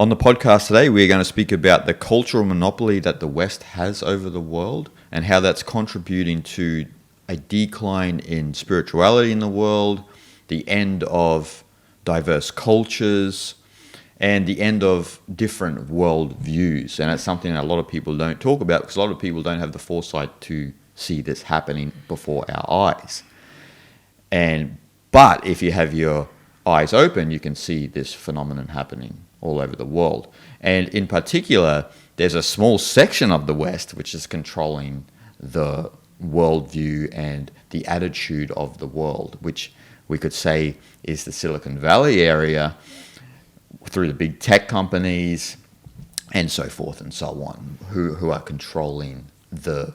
On the podcast today, we're going to speak about the cultural monopoly that the West has over the world and how that's contributing to a decline in spirituality in the world, the end of diverse cultures, and the end of different world views. And it's something that a lot of people don't talk about because a lot of people don't have the foresight to see this happening before our eyes. But if you have your eyes open, you can see this phenomenon happening all over the world. And in particular, there's a small section of the West which is controlling the worldview and the attitude of the world, which we could say is the Silicon Valley area, through the big tech companies and so forth and so on, who are controlling the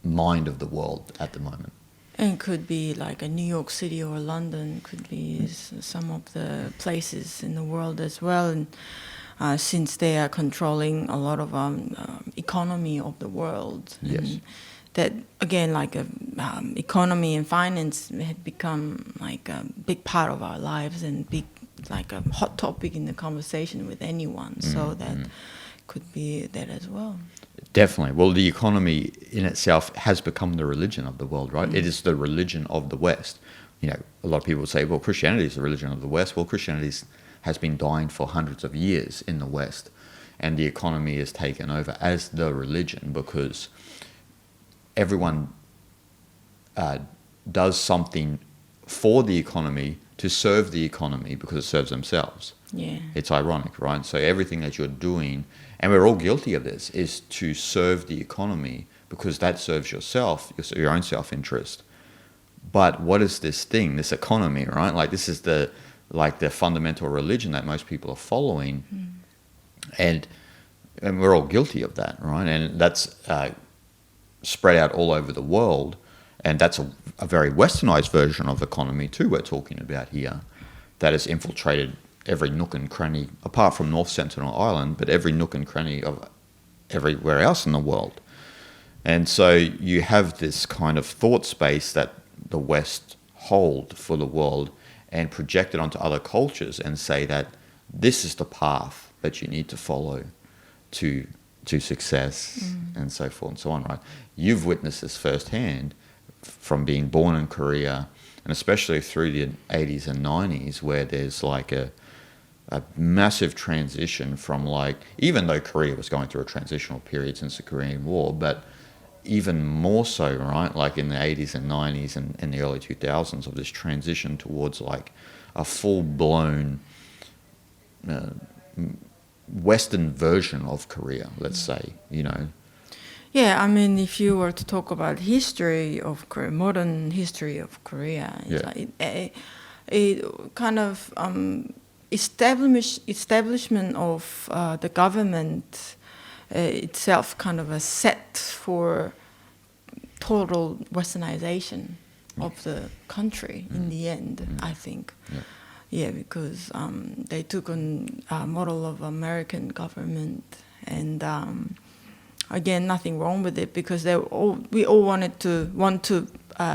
mind of the world at the moment. And could be like a New York City or London, could be some of the places in the world as well. And since they are controlling a lot of economy of the world. Yes. And that, again, like economy and finance had become like a big part of our lives and like a hot topic in the conversation with anyone. So that could be that as well. Definitely. Well, the economy in itself has become the religion of the world, right? It is the religion of the West. You know, a lot of people say, well, Christianity is the religion of the West. Well, Christianity has been dying for hundreds of years in the West, and the economy is taken over as the religion because everyone does something for the economy to serve the economy because it serves themselves. Yeah. It's ironic, right? So everything that you're doing, and we're all guilty of this, is to serve the economy because that serves yourself, your own self-interest. But what is this thing, this economy, right? Like this is the fundamental religion that most people are following, and we're all guilty of that, right? And that's spread out all over the world, and that's a very westernized version of economy too we're talking about here, that has infiltrated every nook and cranny, apart from North Sentinel Island, but every nook and cranny of everywhere else in the world. And so you have this kind of thought space that the West hold for the world and project it onto other cultures and say that this is the path that you need to follow to success and so forth and so on, right? You've witnessed this firsthand from being born in Korea, and especially through the 80s and 90s, where there's like a massive transition from, like, even though Korea was going through a transitional period since the Korean War, but even more so, right, like in the 80s and 90s and the early 2000s, of this transition towards like a full-blown Western version of Korea, let's say, you know. Yeah, I mean, if you were to talk about history of Korea, modern history of Korea, it kind of establishment of the government itself kind of a set for total westernization of the country in the end, I think. Yeah, because they took on a model of American government, and again, nothing wrong with it, because we all want to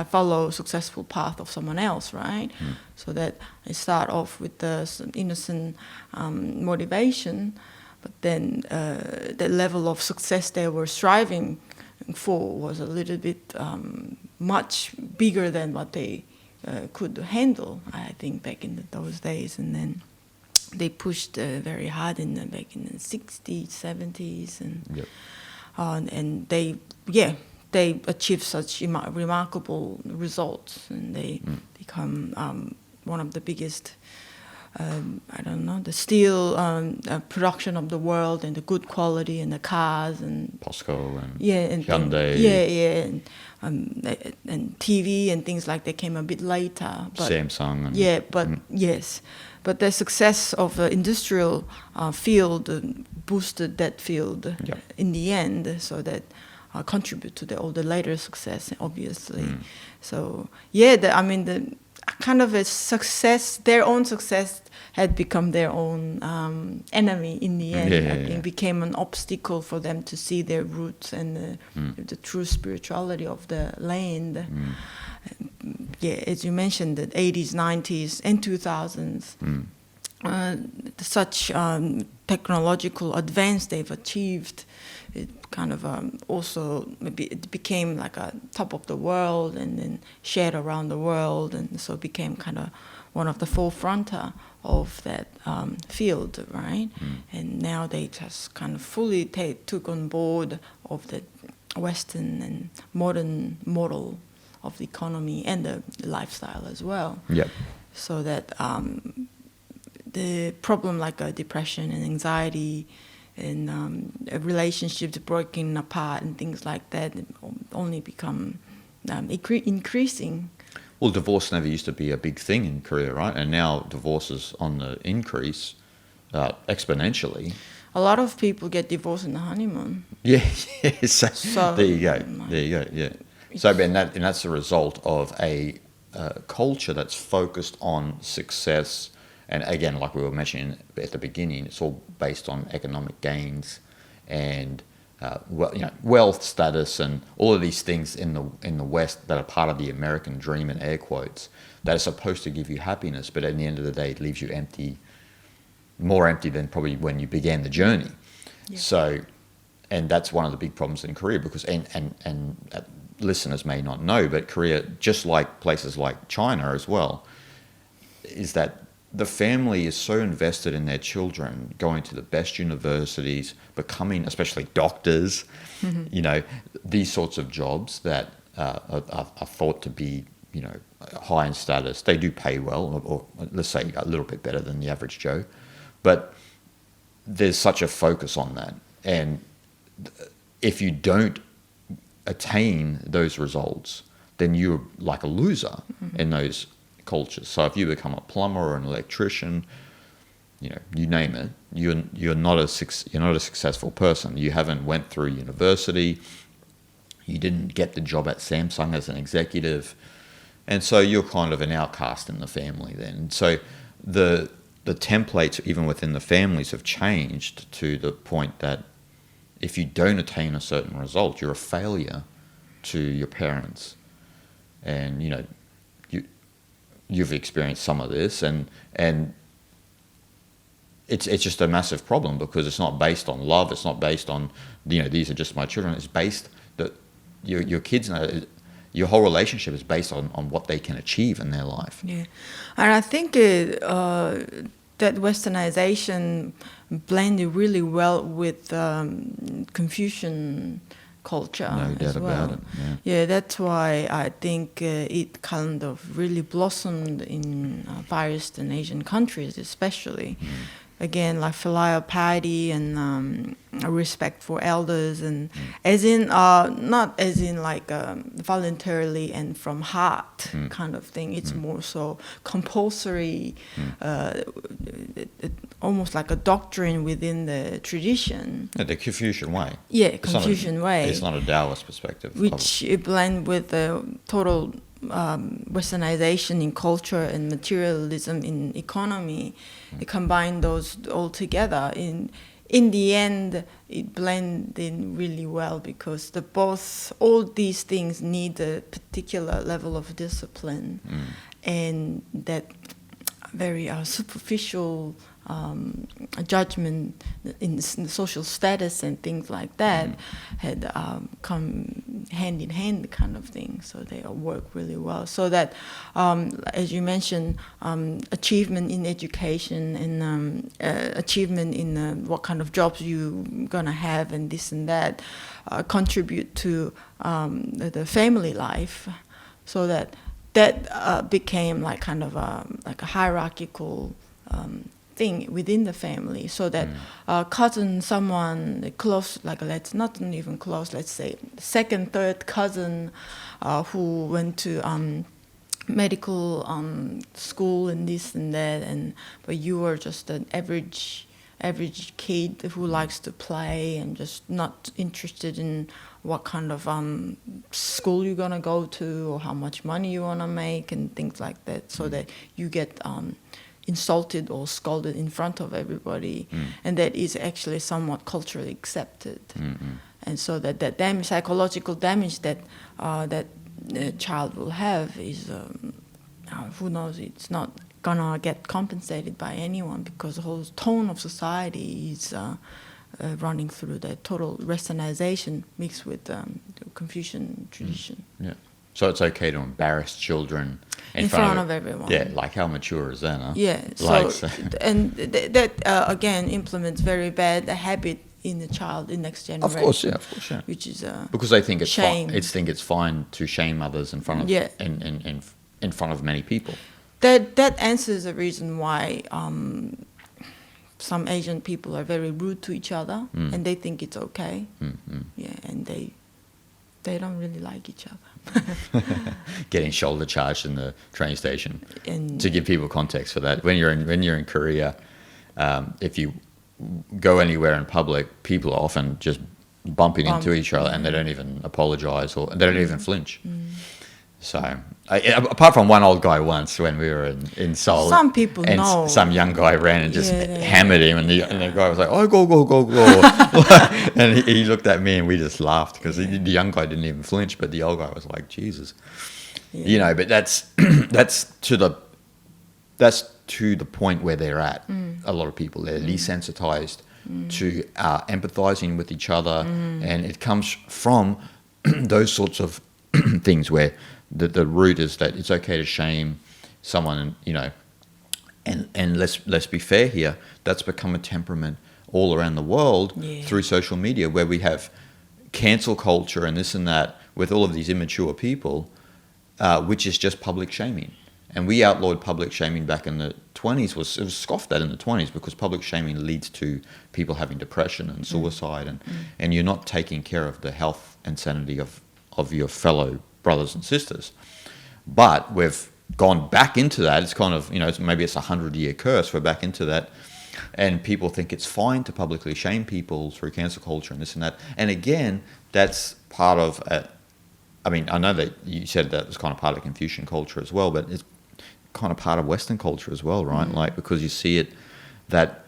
follow successful path of someone else, right? So that I start off with some innocent motivation, but then the level of success they were striving for was a little bit much bigger than what they could handle, I think, back in those days. And then they pushed very hard back in the 60s, 70s, and they achieved such remarkable results, and they become one of the biggest, the steel production of the world, and the good quality, and the cars, and POSCO and Hyundai, and TV and things like that came a bit later. But Samsung. Yes, but the success of the industrial field boosted that field in the end, so that contribute to all the later success, obviously. So the kind of a success, their own success had become their own enemy in the end. I think became an obstacle for them to see their roots and the true spirituality of the land. As you mentioned, the 80s, 90s, and 2000s, such technological advance they've achieved, it kind of also maybe it became like a top of the world and then shared around the world, and so it became kind of one of the forefronter of that field, right? And now they just kind of fully took on board of the Western and modern model of the economy and the lifestyle as well. Yep. So that the problem like depression and anxiety and relationships breaking apart and things like that only become increasing. Well, divorce never used to be a big thing in Korea, right? And now divorce is on the increase exponentially. A lot of people get divorced in the honeymoon. Yeah, yeah. So there you go. There you go. Yeah. So, and that's a result of a culture that's focused on success. And again, like we were mentioning at the beginning, it's all based on economic gains and wealth status and all of these things in the West that are part of the American dream, in air quotes, that are supposed to give you happiness, but at the end of the day, it leaves you empty, more empty than probably when you began the journey. Yeah. So, and that's one of the big problems in Korea, because and listeners may not know, but Korea, just like places like China as well, is that the family is so invested in their children going to the best universities, becoming, especially doctors, these sorts of jobs that are thought to be, high in status. They do pay well, or let's say a little bit better than the average Joe, but there's such a focus on that. And if you don't attain those results, then you're like a loser in those cultures. So if you become a plumber or an electrician, you name it, you're not a successful person. You haven't went through university. You didn't get the job at Samsung as an executive, and so you're kind of an outcast in the family then. So the templates even within the families have changed to the point that if you don't attain a certain result, you're a failure to your parents. And you've experienced some of this, and it's just a massive problem, because it's not based on love. It's not based on these are just my children. It's based that your kids know. Your whole relationship is based on what they can achieve in their life. Yeah, and I think that Westernization blended really well with Confucian culture. No doubt as well. about it. Yeah, that's why I think it kind of really blossomed in Far Eastern Asian countries, especially. Again, like filial piety and a respect for elders, and as in not as in like voluntarily and from heart kind of thing. It's more so compulsory, almost like a doctrine within the tradition. Yeah, the Confucian way. Yeah, Confucian way. It's not a Taoist perspective. Which it blend with the total Westernization in culture and materialism in economy. It combined those all together. In the end, it blended in really well, because all these things need a particular level of discipline, and that very superficial judgment in social status and things like that had come hand in hand kind of thing. So they all work really well. So that, as you mentioned, achievement in education and achievement in what kind of jobs you're gonna have and this and that contribute to the family life. So that became like kind of like a hierarchical thing within the family, so that cousin, someone close, like let's not even close, let's say second, third cousin who went to medical school and this and that, but you were just an average kid who likes to play and just not interested in what kind of school you're gonna go to or how much money you wanna make and things like that, so that you get insulted or scolded in front of everybody, and that is actually somewhat culturally accepted. And so that damage, psychological damage that that the child will have is who knows, it's not gonna get compensated by anyone, because the whole tone of society is running through the total Westernization mixed with the Confucian tradition. Yeah. So it's okay to embarrass children In front of everyone. Yeah, like how mature is that, huh? Yeah. And that again implements very bad habit in the child, in next generation. Of course, yeah. Which is because they think it's shame. it's fine to shame others in front of in front of many people. That answers the reason why some Asian people are very rude to each other, and they think it's okay. Yeah, and they don't really like each other. Getting shoulder charged in the train station. And to give people context for that, when you're in Korea, if you go anywhere in public, people are often just bumping into each other, and they don't even apologize, or they don't even flinch. So, apart from one old guy once when we were in Seoul, some people and know. Some young guy ran and just hammered him, and the guy was like, "Oh, go!" And he looked at me, and we just laughed because the young guy didn't even flinch, but the old guy was like, "Jesus," you know. But that's to the point where they're at. A lot of people, they're desensitized to empathizing with each other, and it comes from those sorts of things where the root is that it's okay to shame someone, you know, and let's be fair here, that's become a temperament all around the world through social media, where we have cancel culture and this and that with all of these immature people, which is just public shaming. And we outlawed public shaming back in the 20s. It was scoffed at in the 20s because public shaming leads to people having depression and suicide, and you're not taking care of the health and sanity of your fellow brothers and sisters. But we've gone back into that. It's kind of, you know, maybe it's a 100-year curse. We're back into that. And people think it's fine to publicly shame people through cancel culture and this and that. And again, that's part of, I mean, I know that you said that was kind of part of Confucian culture as well, but it's kind of part of Western culture as well, right? Like, because you see it, that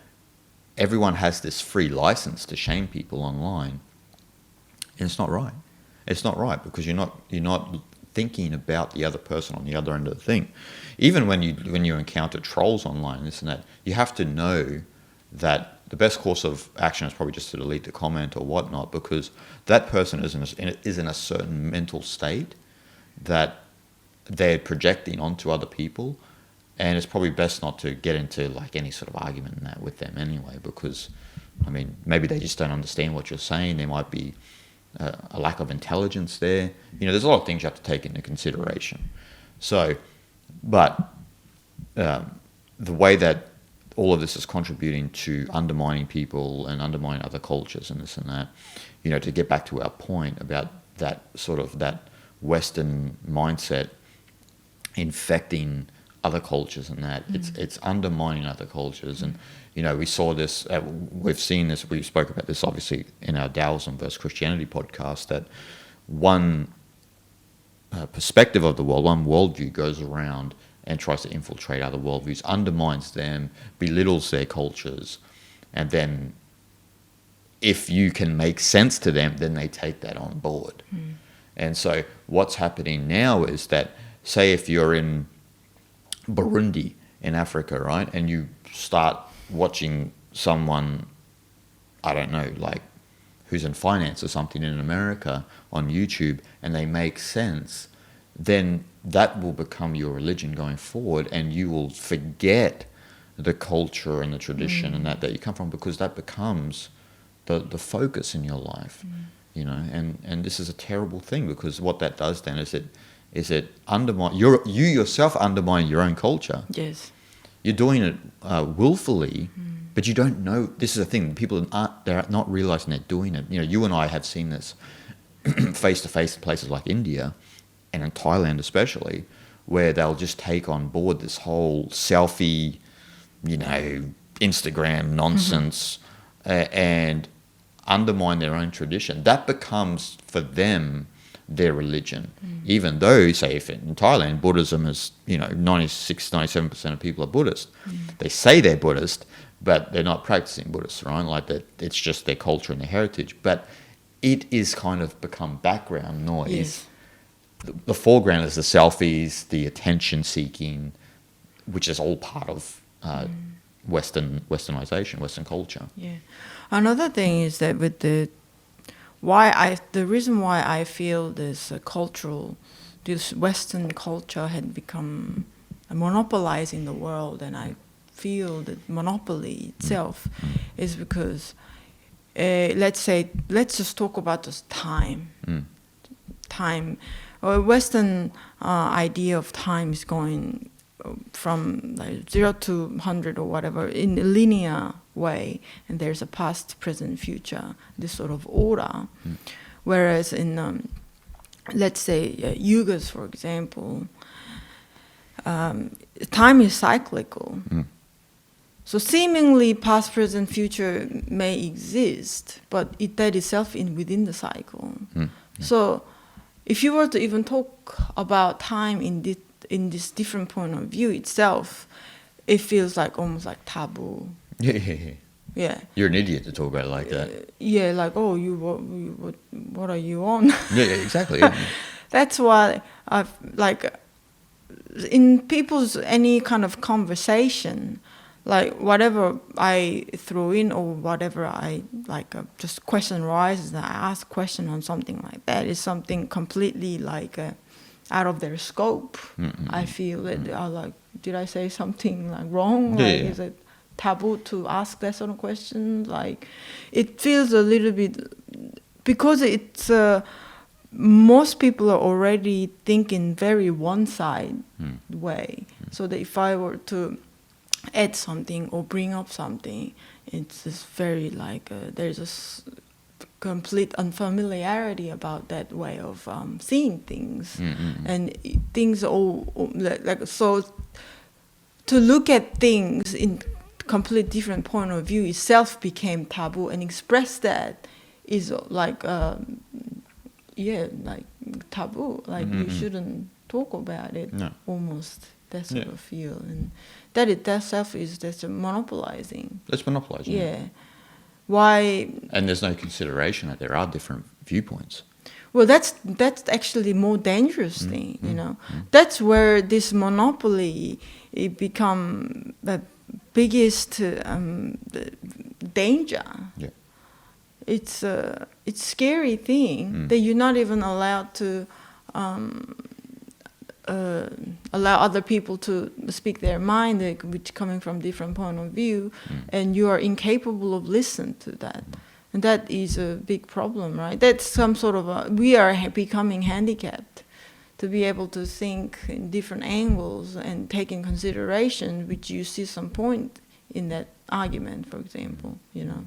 everyone has this free license to shame people online. And it's not right. It's not right, because you're not thinking about the other person on the other end of the thing. Even when you encounter trolls online, this and that, you have to know that the best course of action is probably just to delete the comment or whatnot, because that person is in a certain mental state that they're projecting onto other people, and it's probably best not to get into like any sort of argument in that with them anyway, because I mean, maybe they just don't understand what you're saying. There might be a lack of intelligence there. You know, there's a lot of things you have to take into consideration. So, but the way that all of this is contributing to undermining people and undermining other cultures and this and that, you know, to get back to our point about that sort of that Western mindset infecting other cultures and that, it's undermining other cultures. And you know, we saw this, we've seen this, we spoke about this obviously in our Taoism versus Christianity podcast, that one perspective of the world, one worldview goes around and tries to infiltrate other worldviews, undermines them, belittles their cultures, and then if you can make sense to them, then they take that on board. And so what's happening now is that, say if you're in Burundi in Africa, right, and you start watching someone, I don't know, like who's in finance or something in America on YouTube, and they make sense, then that will become your religion going forward, and you will forget the culture and the tradition and that you come from, because that becomes the focus in your life, you know. And this is a terrible thing, because what that does then is it undermine you yourself undermine your own culture. Yes. You're doing it willfully, but you don't know. This is the thing. People they're not realizing they're doing it. You know, you and I have seen this face to face in places like India and in Thailand especially, where they'll just take on board this whole selfie, you know, Instagram nonsense, and undermine their own tradition. That becomes for them their religion, even though, say, if in Thailand Buddhism is, you know, 96-97% of people are Buddhist. They say they're Buddhist, but they're not practicing Buddhist, right? Like that, it's just their culture and their heritage. But it is kind of become background noise. Yes. The foreground is the selfies, the attention seeking, which is all part of Westernization, Western culture. Yeah. Another thing is that with the reason why I feel this Western culture had become monopolizing the world, and I feel that monopoly itself is because, let's just talk about just time. Time, Western idea of time is going from like 0 to 100 or whatever in a linear way, and there's a past, present, future, this sort of order. Whereas in let's say yugas, for example, time is cyclical. So seemingly past, present, future may exist, but that itself within the cycle. So if you were to even talk about time in this different point of view itself, it feels like almost like taboo. Yeah. You're an idiot to talk about it like that. Yeah, like, oh, what are you on? Yeah, exactly. Yeah. That's why I've, like, in people's any kind of conversation, like whatever I throw in or whatever I like, just question arises, and I ask a question on something like that is something completely like out of their scope. I feel that I like, did I say something like wrong? Yeah, Like, yeah. is it taboo to ask that sort of question? Like, it feels a little bit, because it's most people are already thinking very one-side way. So that if I were to add something or bring up something, it's just very like there's a complete unfamiliarity about that way of seeing things, and things all like so. To look at things in complete different point of view itself became taboo, and express that is like like taboo. Like you shouldn't talk about it. No. Almost that sort of feel, and that itself is that's monopolizing. That's monopolizing. Yeah. Why? And there's no consideration that there are different viewpoints. Well, that's actually more dangerous thing, you know. That's where this monopoly it become the biggest danger. Yeah. It's scary thing that you're not even allowed to allow other people to speak their mind, which coming from different point of view, and you are incapable of listening to that. And that is a big problem, right? That's some sort of we are becoming handicapped to be able to think in different angles and take in consideration, which you see some point in that argument, for example, you know.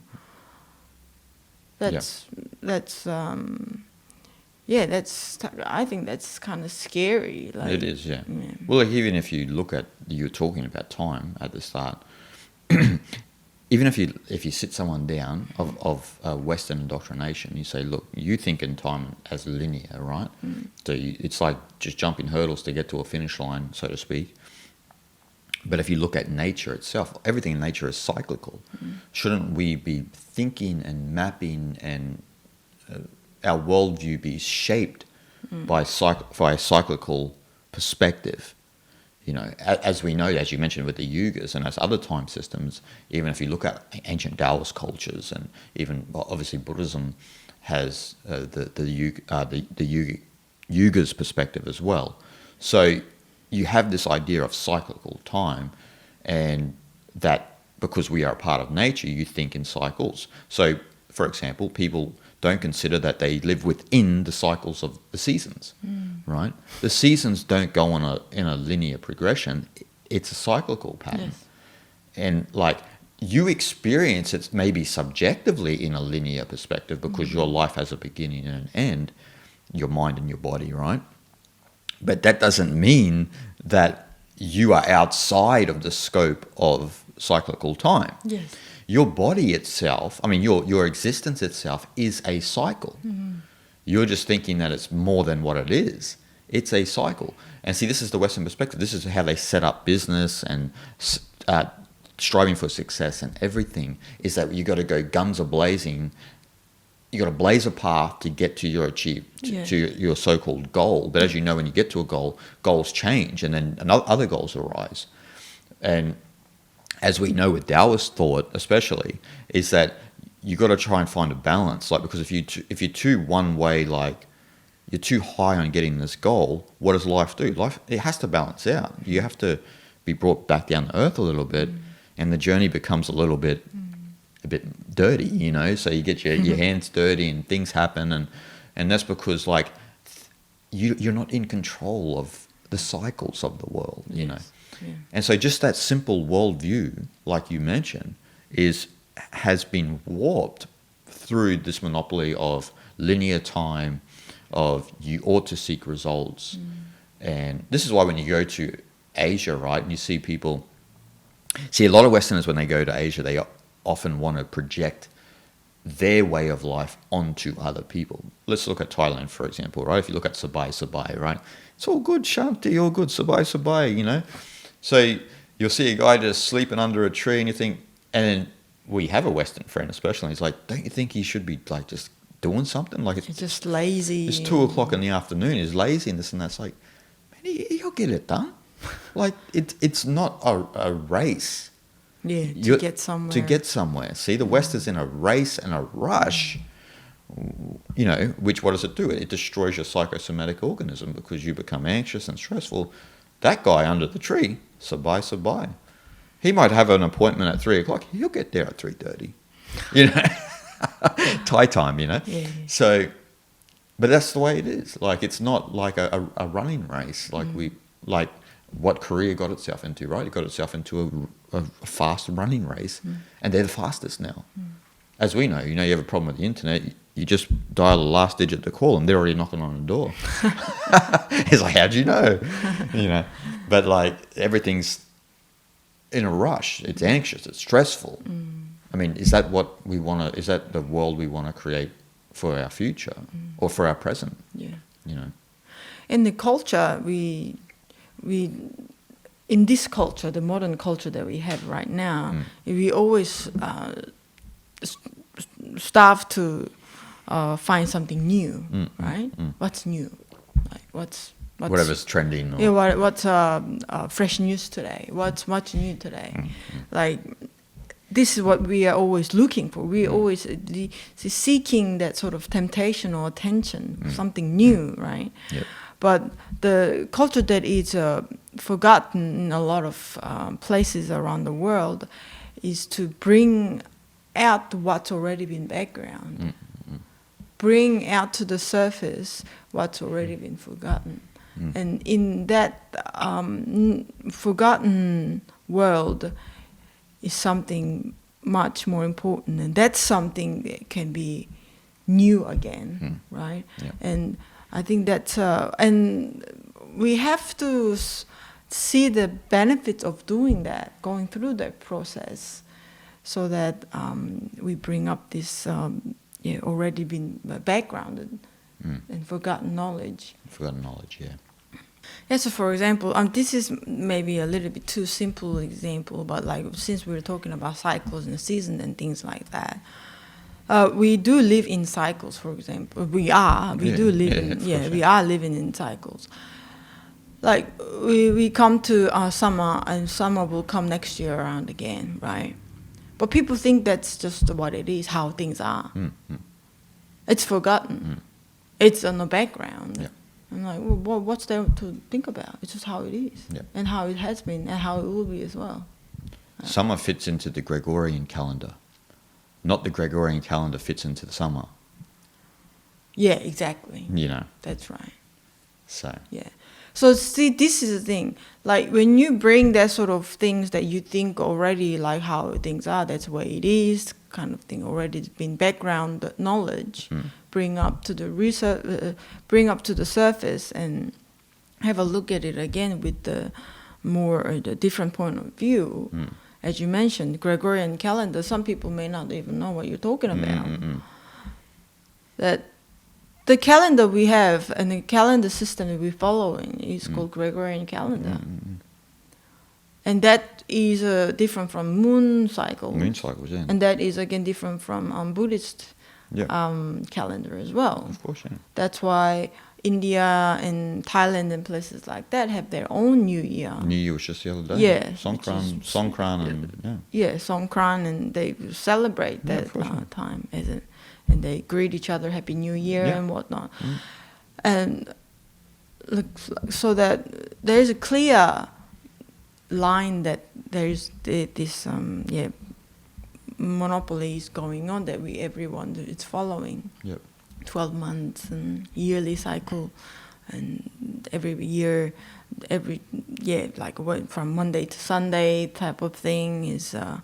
That's I think that's kind of scary. Like, It is, yeah. Well, like, even if you look at, you're talking about time at the start, even if you sit someone down of Western indoctrination, you say, look, you think in time as linear, right? So it's like just jumping hurdles to get to a finish line, so to speak. But if you look at nature itself, everything in nature is cyclical. Shouldn't we be thinking and mapping and our worldview be shaped by a cyclical perspective? You know, as we know, as you mentioned with the yugas and as other time systems, even if you look at ancient Taoist cultures, and even obviously Buddhism has the yugas perspective as well. So you have this idea of cyclical time, and that because we are a part of nature, you think in cycles. So, for example, people don't consider that they live within the cycles of the seasons, right? The seasons don't go in a linear progression. It's a cyclical pattern. Yes. And like you experience it maybe subjectively in a linear perspective because your life has a beginning and an end, your mind and your body, right? But that doesn't mean that you are outside of the scope of cyclical time. Yes. Your body itself, I mean, your existence itself is a cycle. You're just thinking that it's more than what it is. It's a cycle. And see, this is the Western perspective. This is how they set up business and striving for success and everything, is that you got to go guns a-blazing. You got to blaze a path to get to your to your so-called goal. But as you know, when you get to a goal, goals change and then other goals arise. And as we know with Taoist thought, especially, is that you got to try and find a balance. Like, because if you're too one way, like you're too high on getting this goal, what does life do? Life, it has to balance out. You have to be brought back down to earth a little bit, and the journey becomes a bit dirty, you know. So you get your hands dirty, and things happen, and that's because like you're not in control of the cycles of the world, you know. Yeah. And so just that simple worldview, like you mentioned, has been warped through this monopoly of linear time, of you ought to seek results. And this is why when you go to Asia, right, and you see people, a lot of Westerners, when they go to Asia, they often want to project their way of life onto other people. Let's look at Thailand, for example, right? If you look at Sabai, right? It's all good, Shanti, all good, Sabai, you know? So you'll see a guy just sleeping under a tree, and you think, and then we have a Western friend especially, he's like, don't you think he should be like just doing something? Like It's just lazy. It's 2:00 in the afternoon, he's lazy and this and that. It's like, man, he'll get it done. Like it's not a race. Yeah, to get somewhere. To get somewhere. See, the West is in a race and a rush, you know, which what does it do? It destroys your psychosomatic organism because you become anxious and stressful. That guy under the tree, Sabai. He might have an appointment at 3:00. He'll get there at 3:30. You know, Thai time, you know. Yeah. So, but that's the way it is. Like, it's not like a running race. Like what Korea got itself into, right? It got itself into a fast running race, and they're the fastest now. As we know, you know, you have a problem with the internet, you just dial the last digit to call them, they're already knocking on the door. It's like, how'd you know? You know, but like everything's in a rush. It's anxious. It's stressful. I mean, is that what we want to? Is that the world we want to create for our future or for our present? Yeah. You know, In the culture, we in this culture, the modern culture that we have right now, we always starve to find something new, right? What's new? Like what's whatever's trending. Or, yeah, what's fresh news today? What's new today? Like this is what we are always looking for. We are always seeking that sort of temptation or attention, something new, right? Yep. But the culture that is forgotten in a lot of places around the world is to bring out what's already been background, bring out to the surface what's already been forgotten. And in that forgotten world is something much more important, and that's something that can be new again, right? Yeah. And I think that, and we have to see the benefits of doing that, going through that process, so that we bring up this already been backgrounded and forgotten knowledge. Forgotten knowledge, yeah. Yeah, so for example, this is maybe a little bit too simple example, but like since we were talking about cycles and seasons and things like that, we do live in cycles. For example, we are living in cycles. Like we come to summer, and summer will come next year around again, right? But people think that's just what it is, how things are. It's forgotten. It's on the background. Yeah. I'm like, well, what's there to think about? It's just how it is, and how it has been, and how it will be as well. Summer fits into the Gregorian calendar. Not the Gregorian calendar fits into the summer. Yeah, exactly. You know. That's right. So. Yeah. So see, this is the thing. Like when you bring that sort of things that you think already, like how things are, that's the way it is, kind of thing, already been background knowledge, bring up to the research, bring up to the surface, and have a look at it again with the more the different point of view. As you mentioned, Gregorian calendar. Some people may not even know what you're talking about. That. The calendar we have and the calendar system that we're following is called Gregorian calendar. And that is different from moon cycles. Moon cycles, yeah. And that is again different from Buddhist calendar as well. Of course, yeah. That's why India and Thailand and places like that have their own New Year. New Year was just the other day. Yeah, Songkran, and yeah, Songkran, and they celebrate Yeah, that for sure. time, and they greet each other Happy New Year Yeah. and whatnot, and so that there's a clear line that there's this monopolies going on that everyone is following. Yep. 12 months and yearly cycle, and every year, like from Monday to Sunday type of thing is the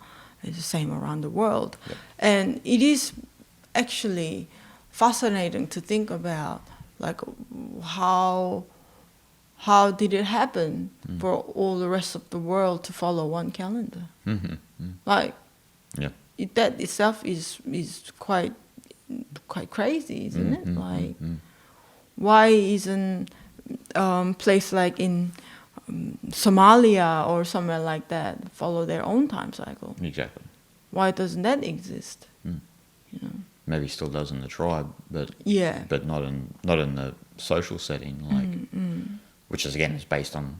same around the world. Yep. And it is actually fascinating to think about, like, how did it happen for all the rest of the world to follow one calendar? Like, Yeah. that itself is quite crazy, isn't it? Like, why isn't place like in Somalia or somewhere like that follow their own time cycle? Exactly. Why doesn't that exist? You know? Maybe still does in the tribe, but Yeah. but not in the social setting, like which is again is based on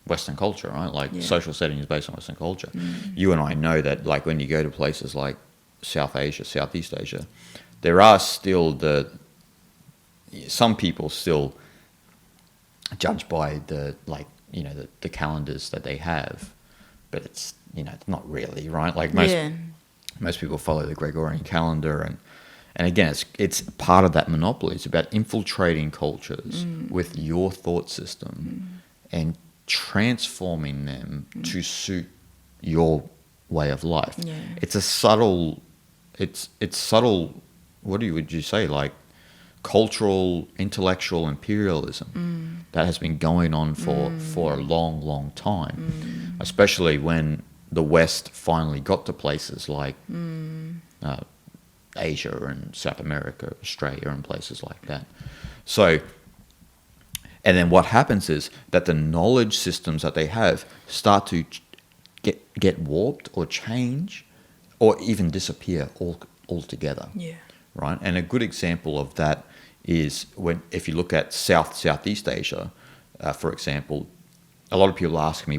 Western culture, right? Like social setting is based on Western culture. You and I know that, like when you go to places like South Asia, Southeast Asia, there are still some people still judge by the calendars that they have, but it's not really, right? Like most people follow the Gregorian calendar, and again it's part of that monopoly. It's about infiltrating cultures with your thought system and transforming them to suit your way of life. Yeah. It's a subtle. It's subtle. Would you say, like cultural, intellectual imperialism that has been going on for a long, long time, especially when the West finally got to places like Asia and South America, Australia, and places like that. So, and then what happens is that the knowledge systems that they have start to get warped or change, or even disappear altogether. Yeah. Right, and a good example of that is if you look at Southeast Asia, for example, a lot of people ask me,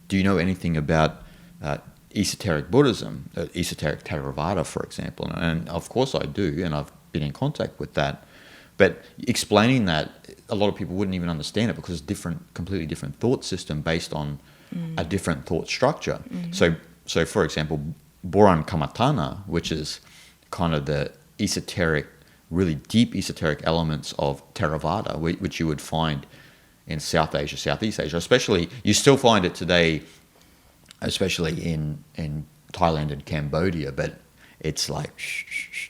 do you know anything about esoteric Buddhism, esoteric Theravada, for example? And of course I do, and I've been in contact with that. But explaining that, a lot of people wouldn't even understand it because it's completely different thought system based on a different thought structure. So for example, Boran Kamatana, which is kind of the esoteric, really deep esoteric elements of Theravada, which you would find in South Asia, Southeast Asia, especially, you still find it today, especially in Thailand and Cambodia, but it's like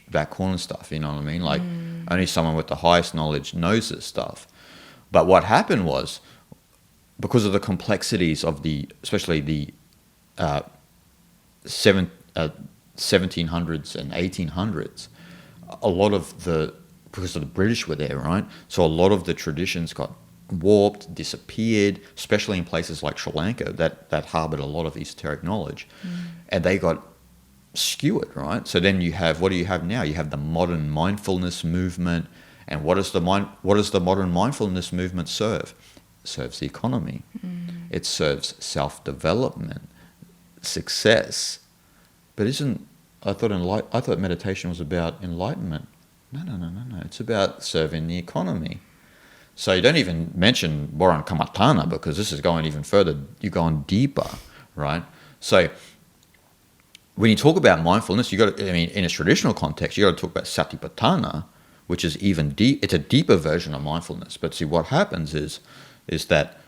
that corner stuff, you know what I mean? Like only someone with the highest knowledge knows this stuff. But what happened was, because of the complexities of especially the 1700s and 1800s, because of the British were there, right? So a lot of the traditions got warped, disappeared, especially in places like Sri Lanka that harbored a lot of esoteric knowledge, and they got skewered, right? So then what do you have now? You have the modern mindfulness movement, and what does the modern mindfulness movement serve? It serves the economy. It serves self-development, success. But I thought meditation was about enlightenment. No. It's about serving the economy. So you don't even mention Boran Kamatana, because this is going even further. You're going deeper, right? So when you talk about mindfulness, in a traditional context, you got to talk about Satipatthana, which is even deep. It's a deeper version of mindfulness. But see, what happens is that,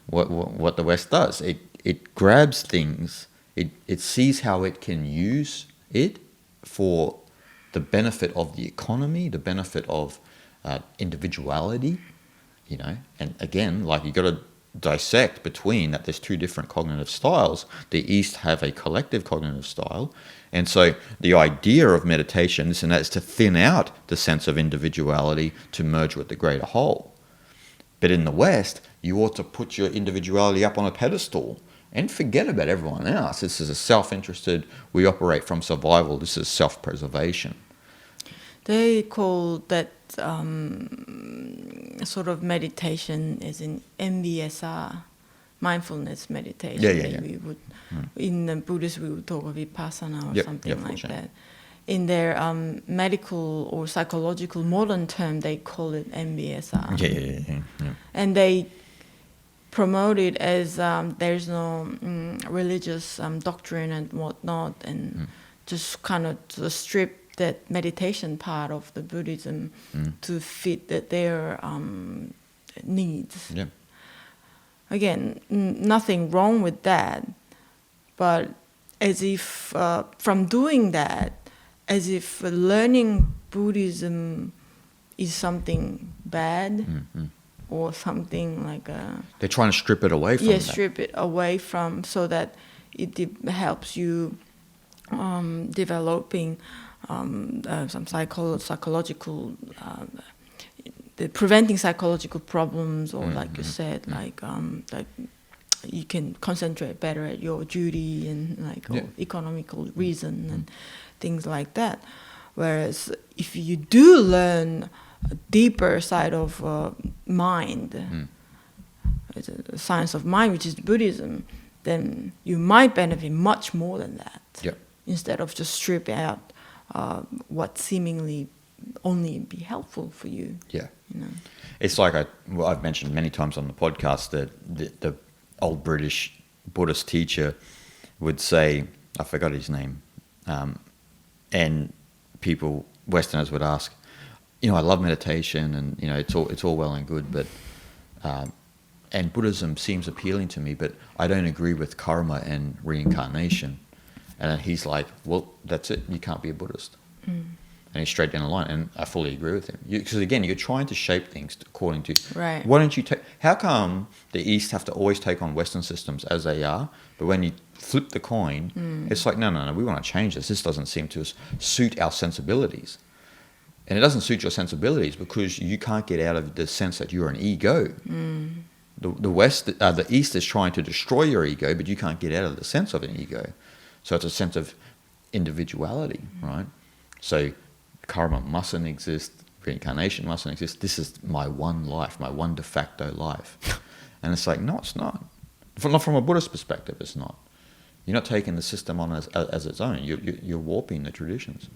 what the West does. It grabs things. It sees how it can use it for the benefit of the economy, the benefit of individuality, and again, like, you got to dissect between that. There's two different cognitive styles. The East have a collective cognitive style, and so the idea of meditation is to thin out the sense of individuality to merge with the greater whole. But in the West, you ought to put your individuality up on a pedestal and forget about everyone else. This is a self-interested, we operate from survival, this is self-preservation. They call that sort of meditation as in MBSR, mindfulness meditation. Yeah. We would, in the Buddhist, we would talk of vipassana or something like sure. that. In their medical or psychological modern term, they call it MBSR. Yeah. And they promote it as there's no religious doctrine and whatnot, and just kind of to strip that meditation part of the Buddhism to fit their needs. Yeah. Again, nothing wrong with that, but as if from doing that, as if learning Buddhism is something bad or something like a... They're trying to strip it away from that. strip it away from, so that it helps you developing some psychological, preventing psychological problems, or like you said, like you can concentrate better at your duty and economical reason and things like that. Whereas if you do learn a deeper side of mind, the science of mind, which is Buddhism, then you might benefit much more than that. Yep. Instead of just stripping out what seemingly only be helpful for you. Yeah. You know. It's like I've mentioned many times on the podcast that the old British Buddhist teacher would say, I forgot his name, and people, Westerners, would ask, I love meditation, and it's all well and good, but and Buddhism seems appealing to me, but I don't agree with karma and reincarnation. And he's like, well, that's it. You can't be a Buddhist. And he's straight down the line. And I fully agree with him. Because again, you're trying to shape things according to... Right. Why don't you take... How come the East have to always take on Western systems as they are, but when you flip the coin, it's like, no, we want to change this. This doesn't seem to suit our sensibilities. And it doesn't suit your sensibilities because you can't get out of the sense that you're an ego. The East is trying to destroy your ego, but you can't get out of the sense of an ego. So it's a sense of individuality, right? So karma mustn't exist, reincarnation mustn't exist. This is my one life, my one de facto life. And it's like, no, it's not. Not from a Buddhist perspective, it's not. You're not taking the system on as its own. You're warping the traditions,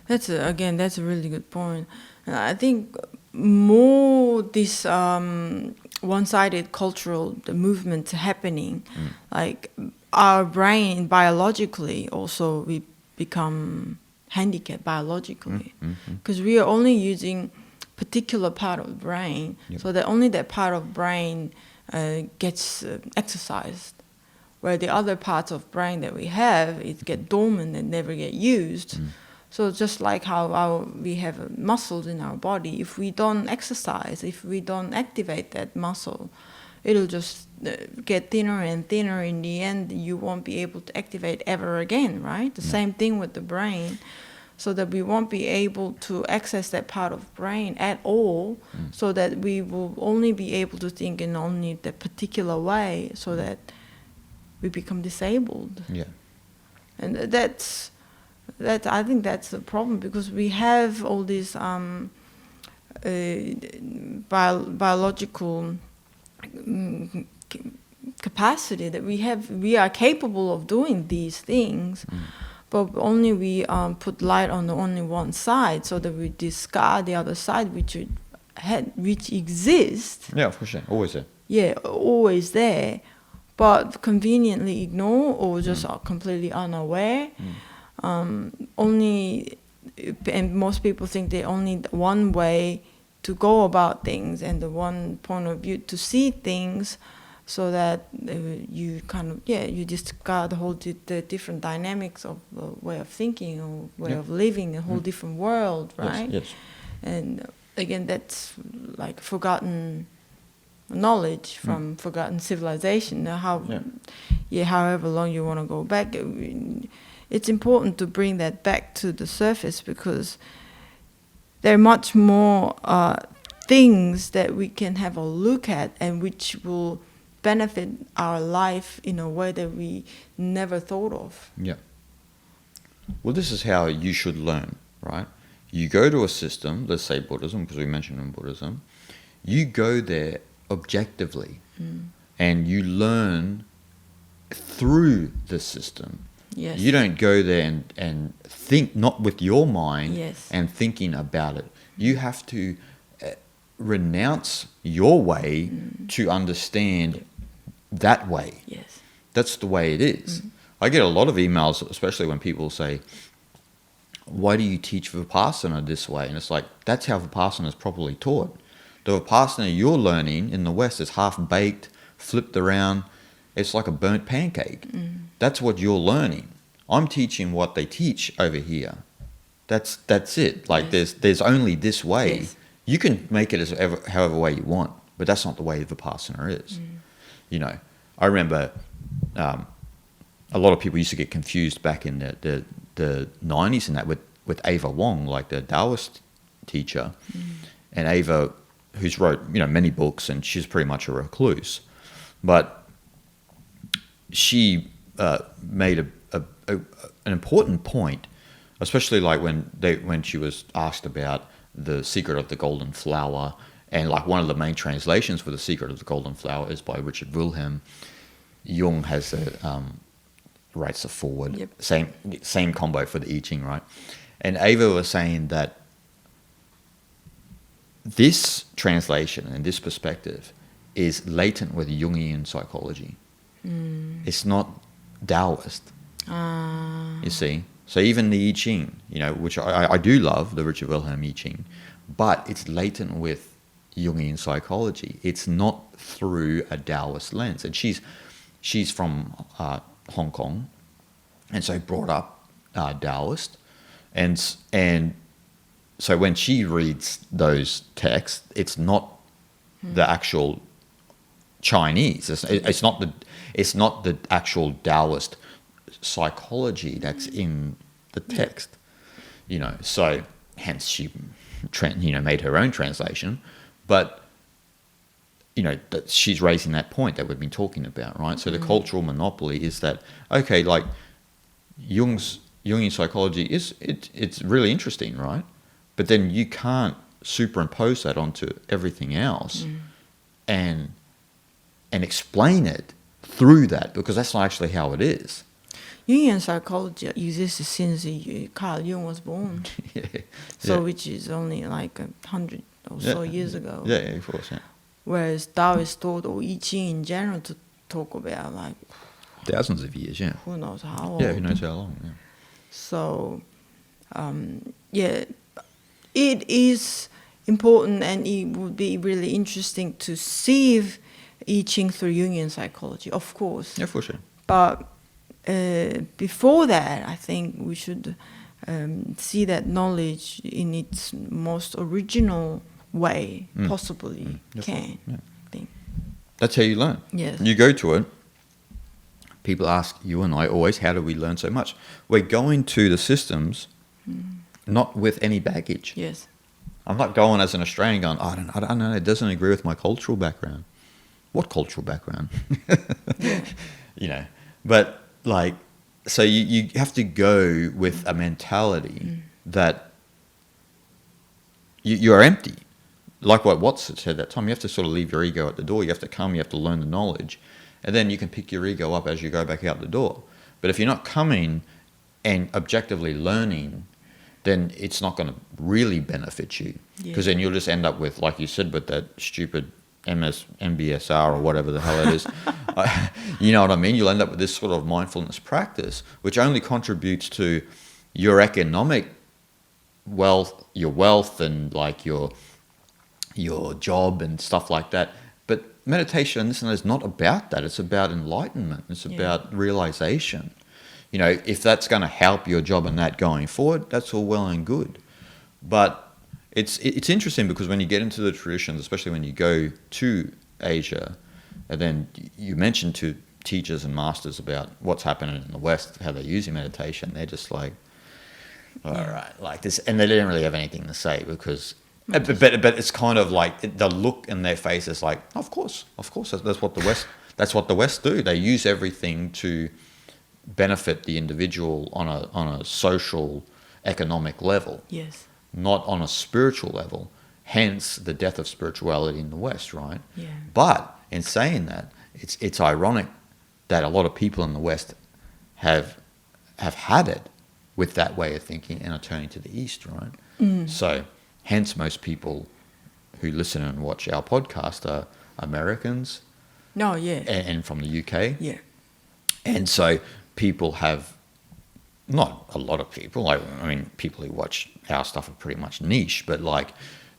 That's a really good point. I think more this one-sided cultural the happening, like our brain biologically also we become handicapped biologically because we are only using particular part of the brain, so that only that part of brain gets exercised, where the other parts of brain that we have it get dormant and never get used. So just like how we have muscles in our body, if we don't exercise, if we don't activate that muscle, it'll just get thinner and thinner. In the end, you won't be able to activate ever again, right? The same thing with the brain, so that we won't be able to access that part of brain at all, so that we will only be able to think in only that particular way, so that we become disabled. Yeah. And I think that's the problem, because we have all these biological capacity that we are capable of doing these things, but only we put light on only one side, so that we discard the other side which exists. Yeah, for sure. Always there. Yeah, always there, but conveniently ignore or just are completely unaware. And most people think they only one way to go about things and the one point of view to see things, so that you kind of you discard the different dynamics of the way of thinking or way of living, a whole different world, right? Yes. And again, that's like forgotten knowledge from forgotten civilization. However long you want to go back, it's important to bring that back to the surface, because there are much more things that we can have a look at and which will benefit our life in a way that we never thought of. Yeah. Well, this is how you should learn, right? You go to a system, let's say Buddhism, because we mentioned in Buddhism, you go there objectively and you learn through the system. Yes. You don't go there and think, not with your mind Yes. and thinking about it. You have to renounce your way to understand that way. Yes. That's the way it is. I get a lot of emails, especially when people say, why do you teach Vipassana this way? And it's like, that's how Vipassana is properly taught. The Vipassana you're learning in the West is half-baked, flipped around. It's like a burnt pancake. That's what you're learning. I'm teaching what they teach over here. That's it. Like there's only this way. Yes. You can make it as however way you want, but that's not the way Vipassana is. You know, I remember a lot of people used to get confused back in the 90s and that with Ava Wong, like the Taoist teacher. And Ava, who's wrote, you know, many books, and she's pretty much a recluse. But she made an important point, especially like when she was asked about the secret of the golden flower, and like one of the main translations for the secret of the golden flower is by Richard Wilhelm. Jung has writes a forward. Yep. Same combo for the I Ching, right? And Ava was saying that this translation and this perspective is latent with Jungian psychology. It's not Taoist. You see? So even the I Ching, you know, which I do love, the Richard Wilhelm I Ching, but it's latent with Jungian psychology. It's not through a Taoist lens. And she's from Hong Kong, and so brought up Taoist. And so when she reads those texts, it's not the actual Chinese. It's not the actual Taoist psychology that's in the text, you know. So hence she, made her own translation, but you know that she's raising that point that we've been talking about, right? So the cultural monopoly is that, okay, like Jungian psychology it's really interesting, right? But then you can't superimpose that onto everything else and explain it through that, because that's not actually how it is. Jungian psychology exists since Carl Jung was born. Which is only like 100 or so years ago. Yeah, of course, yeah. Whereas Taoist thought, or I Ching in general, to talk about like Thousands of years, yeah. who knows how old. Yeah, who knows how long, yeah. So, it is important, and it would be really interesting to see I Ching through Jungian psychology, of course. Yeah, for sure. But before that, I think we should see that knowledge in its most original way possibly can. Yeah. I think. That's how you learn. Yes. You go to it. People ask you and I always, how do we learn so much? We're going to the systems not with any baggage. Yes. I'm not going as an Australian going, I don't know, it doesn't agree with my cultural background. What cultural background? You know, but like, so you have to go with a mentality that you are empty. Like what Watts said that time, you have to sort of leave your ego at the door. You have to come, you have to learn the knowledge, and then you can pick your ego up as you go back out the door. But if you're not coming and objectively learning, then it's not going to really benefit you. Because then you'll just end up with, like you said, with that stupid MBSR or whatever the hell it is. You know what I mean? You'll end up with this sort of mindfulness practice, which only contributes to your economic wealth, your wealth, and like your job and stuff like that. But meditation, this and that, is not about that. It's about enlightenment. It's about realization. You know, if that's going to help your job and that going forward, that's all well and good. But it's interesting because when you get into the traditions, especially when you go to Asia, and then you mention to teachers and masters about what's happening in the West, how they're using meditation, they're just like, all right, like this, and they didn't really have anything to say because, but it's kind of like the look in their face is like, of course, that's what the West do. They use everything to benefit the individual on a social, economic level. Yes. not on a spiritual level. Hence the death of spirituality in the West, right? Yeah. But in saying that, it's ironic that a lot of people in the West have had it with that way of thinking and are turning to the East, right? So hence most people who listen and watch our podcast are Americans. No, yeah. And from the UK. Yeah. And so people have, not a lot of people, I mean, people who watch our stuff are pretty much niche, but like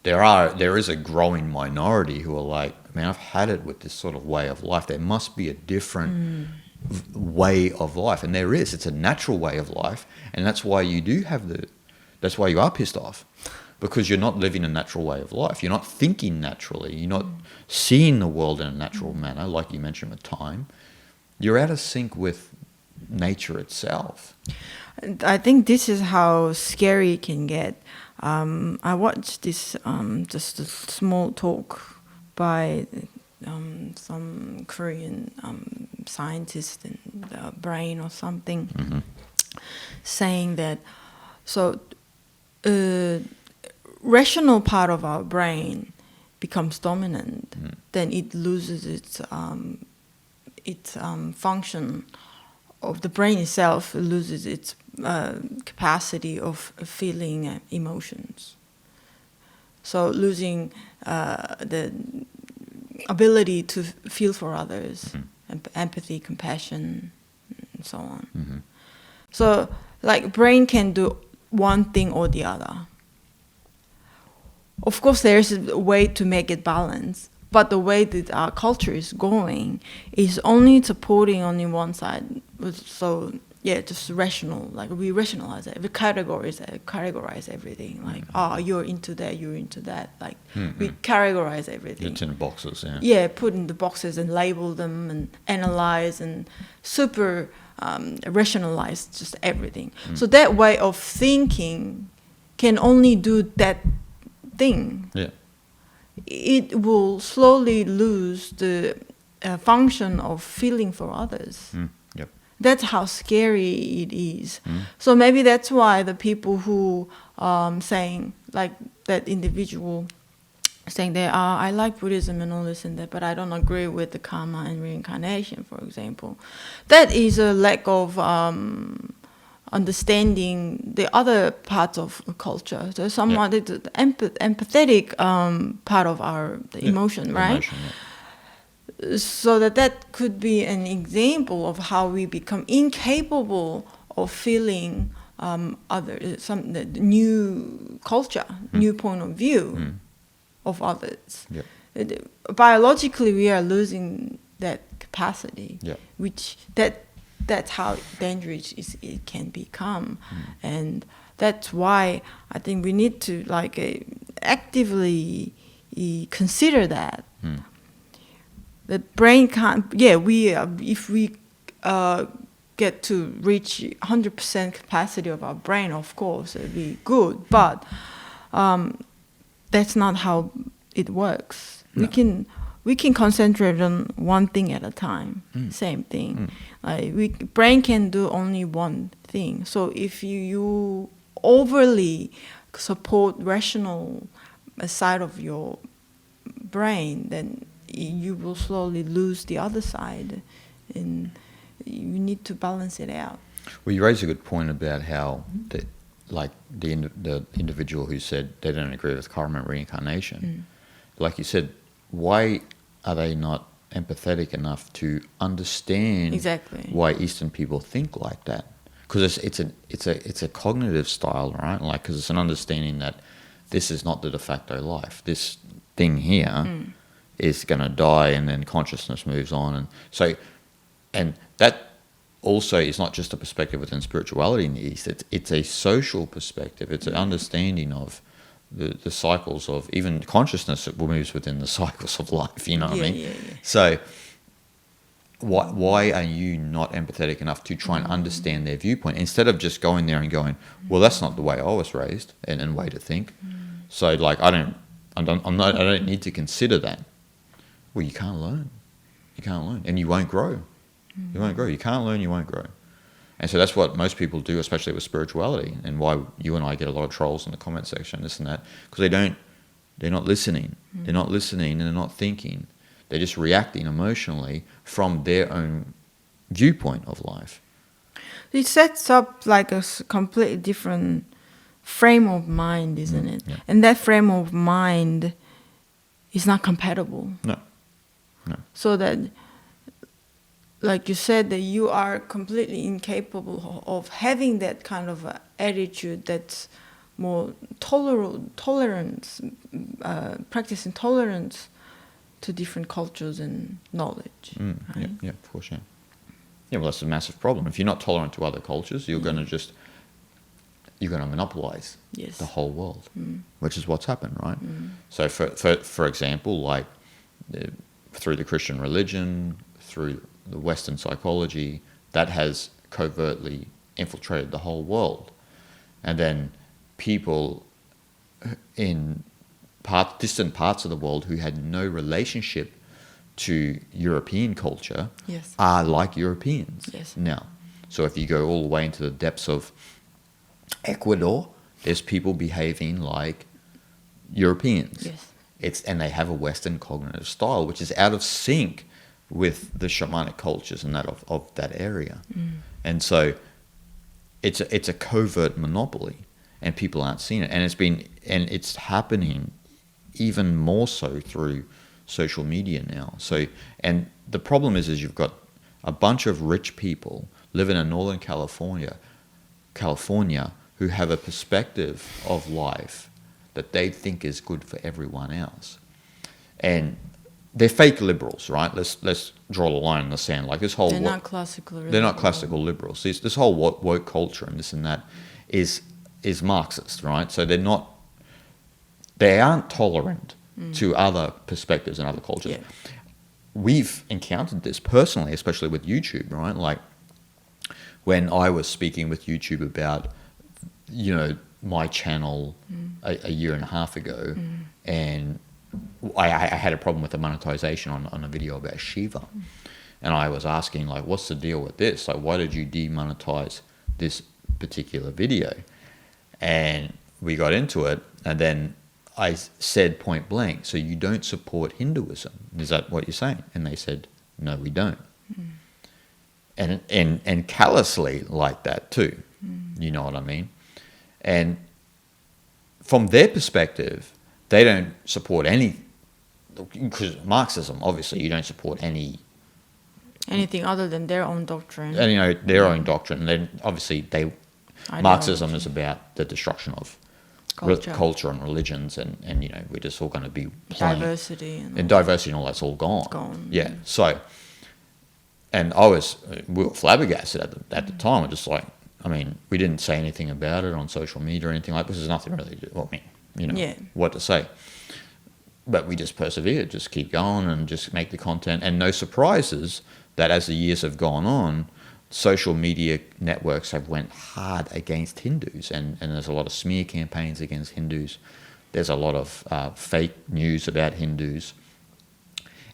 there is a growing minority who are like, man, I've had it with this sort of way of life. There must be a different way of life. And there is. It's a natural way of life. And that's why that's why you are pissed off. Because you're not living a natural way of life. You're not thinking naturally. You're not seeing the world in a natural manner, like you mentioned with time. You're out of sync with nature itself. I think this is how scary it can get. I watched this just a small talk by some Korean scientist in the brain or something, saying that rational part of our brain becomes dominant, then it loses its function of the brain itself, loses its capacity of feeling emotions. So losing the ability to feel for others, empathy, compassion, and so on. So like brain can do one thing or the other. Of course, there's a way to make it balanced, but the way that our culture is going is only supporting only one side. So yeah, just rational, like we rationalize it, we categorize everything. Like, you're into that, you're into that. Like we categorize everything. It's in boxes, yeah. Yeah, put in the boxes and label them and analyze and super rationalize just everything. So that way of thinking can only do that thing. Yeah. It will slowly lose the function of feeling for others. Yep. That's how scary it is. So maybe that's why the people who saying, like that individual saying that I like Buddhism and all this and that, but I don't agree with the karma and reincarnation, for example. That is a lack of understanding the other parts of culture. There's somewhat the empathetic part of our emotion, right? Emotion, So that could be an example of how we become incapable of feeling the new culture, new point of view of others. Yep. Biologically, we are losing that capacity, which that's how dangerous it can become. And that's why I think we need to actively consider that. The brain can't, if we get to reach 100% capacity of our brain, of course, it would be good. But that's not how it works. No. We can concentrate on one thing at a time, same thing. Brain can do only one thing. So if you overly support rational side of your brain, then you will slowly lose the other side, and you need to balance it out. Well, you raise a good point about how the individual who said they don't agree with karma and reincarnation. Like you said, why are they not empathetic enough to understand why Eastern people think like that? Because it's a cognitive style, right? Like, because it's an understanding that this is not the de facto life. This thing here is going to die, and then consciousness moves on, and that also is not just a perspective within spirituality in the East. It's a social perspective. It's an understanding of the cycles of even consciousness that moves within the cycles of life. You know what I mean? Yeah. So why are you not empathetic enough to try and understand their viewpoint instead of just going there and going, well, that's not the way I was raised and way to think. So like I don't need to consider that. Well, you can't learn. You can't learn, and you won't grow. You won't grow. You can't learn. You won't grow. And so that's what most people do, especially with spirituality, and why you and I get a lot of trolls in the comment section, this and that, because they're not listening. They're not listening and they're not thinking. They're just reacting emotionally from their own viewpoint of life. It sets up like a completely different frame of mind, isn't it? Yeah. And that frame of mind is not compatible. No. So that, like you said, that you are completely incapable of having that kind of attitude that's more tolerance, practicing tolerance to different cultures and knowledge. Right? Yeah, of course, yeah. Yeah, well, that's a massive problem. If you're not tolerant to other cultures, you're going to monopolize Yes. the whole world, which is what's happened, right? So, for example, like through the Christian religion, through the Western psychology, that has covertly infiltrated the whole world. And then people in distant parts of the world who had no relationship to European culture Yes. are like Europeans Yes. now. So if you go all the way into the depths of Ecuador, there's people behaving like Europeans. Yes. And they have a Western cognitive style, which is out of sync with the shamanic cultures and that of that area. And so it's a covert monopoly, and people aren't seeing it. And it's happening even more so through social media now. So, and the problem is you've got a bunch of rich people living in Northern California who have a perspective of life that they think is good for everyone else. And they're fake liberals, right? Let's draw the line in the sand. Like this whole They're not classical. they're not classical liberals. This whole woke culture and this and that is Marxist, right? So they aren't tolerant to other perspectives and other cultures. Yeah. We've encountered this personally, especially with YouTube, right? Like when I was speaking with YouTube about, my channel a year and a half ago, and I had a problem with the monetization on a video about Shiva. And I was asking, like, what's the deal with this? Like, why did you demonetize this particular video? And we got into it, and then I said point blank, so you don't support Hinduism? Is that what you're saying? And they said, no, we don't. And callously like that too. You know what I mean? And from their perspective, they don't support any, because Marxism, obviously, you don't support anything other than their own doctrine. And, their own doctrine. And then obviously Marxism is about the destruction of culture and religions, and we're just all going to be playing. Diversity. And diversity and all that's all gone. It's gone. Yeah. So, and we were flabbergasted at the time. We're just like, we didn't say anything about it on social media or anything like this. There's nothing really what to say. But we just persevered, just keep going and just make the content. And no surprises that as the years have gone on, social media networks have went hard against Hindus. And there's a lot of smear campaigns against Hindus. There's a lot of fake news about Hindus.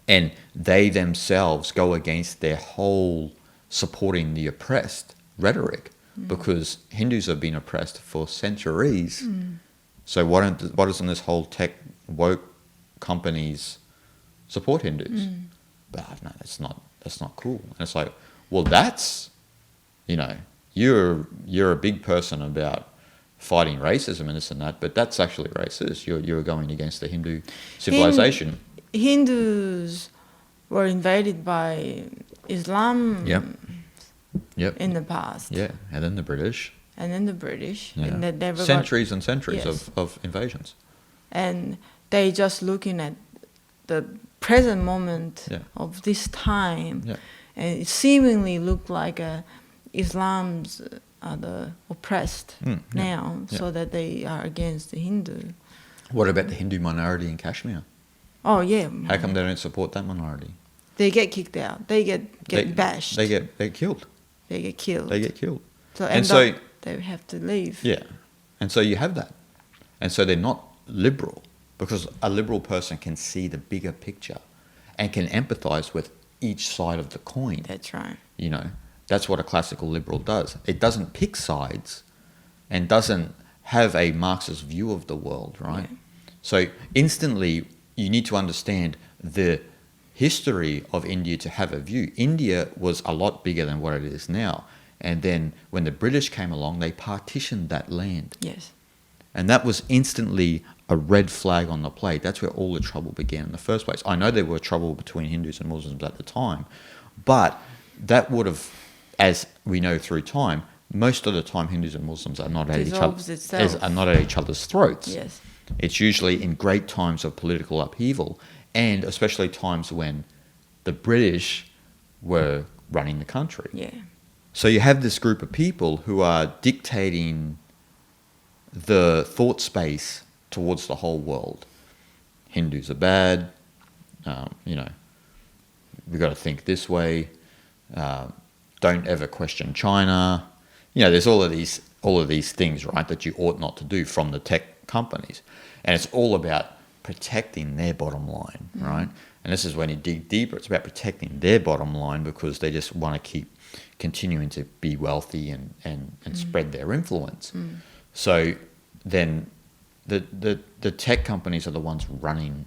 And they themselves go against their whole supporting the oppressed rhetoric, because Hindus have been oppressed for centuries. So why doesn't this whole tech woke companies support Hindus? But no, that's not cool. And it's like, well, that's, you're a big person about fighting racism and this and that, but that's actually racist. You're going against the Hindu civilization. Hindus were invaded by Islam. Yep. In the past. Yeah, and then the British. Yeah. And that they centuries and centuries yes. of invasions. And they just looking at the present moment of this time, and it seemingly looked like Islam's are the oppressed now, so that they are against the Hindu. What about the Hindu minority in Kashmir? Oh yeah. How come they don't support that minority? They get kicked out. They get bashed. They get killed. They get killed. So they have to leave. Yeah. And so you have that. And so they're not liberal, because a liberal person can see the bigger picture and can empathize with each side of the coin. That's right. That's what a classical liberal does. It doesn't pick sides and doesn't have a Marxist view of the world, right? Yeah. So instantly, you need to understand the history of India to have a view. India was a lot bigger than what it is now. And then when the British came along, they partitioned that land. Yes. And that was instantly a red flag on the plate. That's where all the trouble began in the first place. I know there were trouble between Hindus and Muslims at the time, but that would have, as we know through time, most of the time Hindus and Muslims are not at each other's throats. Yes. It's usually in great times of political upheaval, and especially times when the British were running the country. Yeah. So you have this group of people who are dictating the thought space towards the whole world. Hindus are bad. We've got to think this way. Don't ever question China. There's all of these things, right, that you ought not to do from the tech companies, and it's all about protecting their bottom line, right? And this is when you dig deeper. It's about protecting their bottom line because they just want to keep continuing to be wealthy and spread their influence. So then the tech companies are the ones running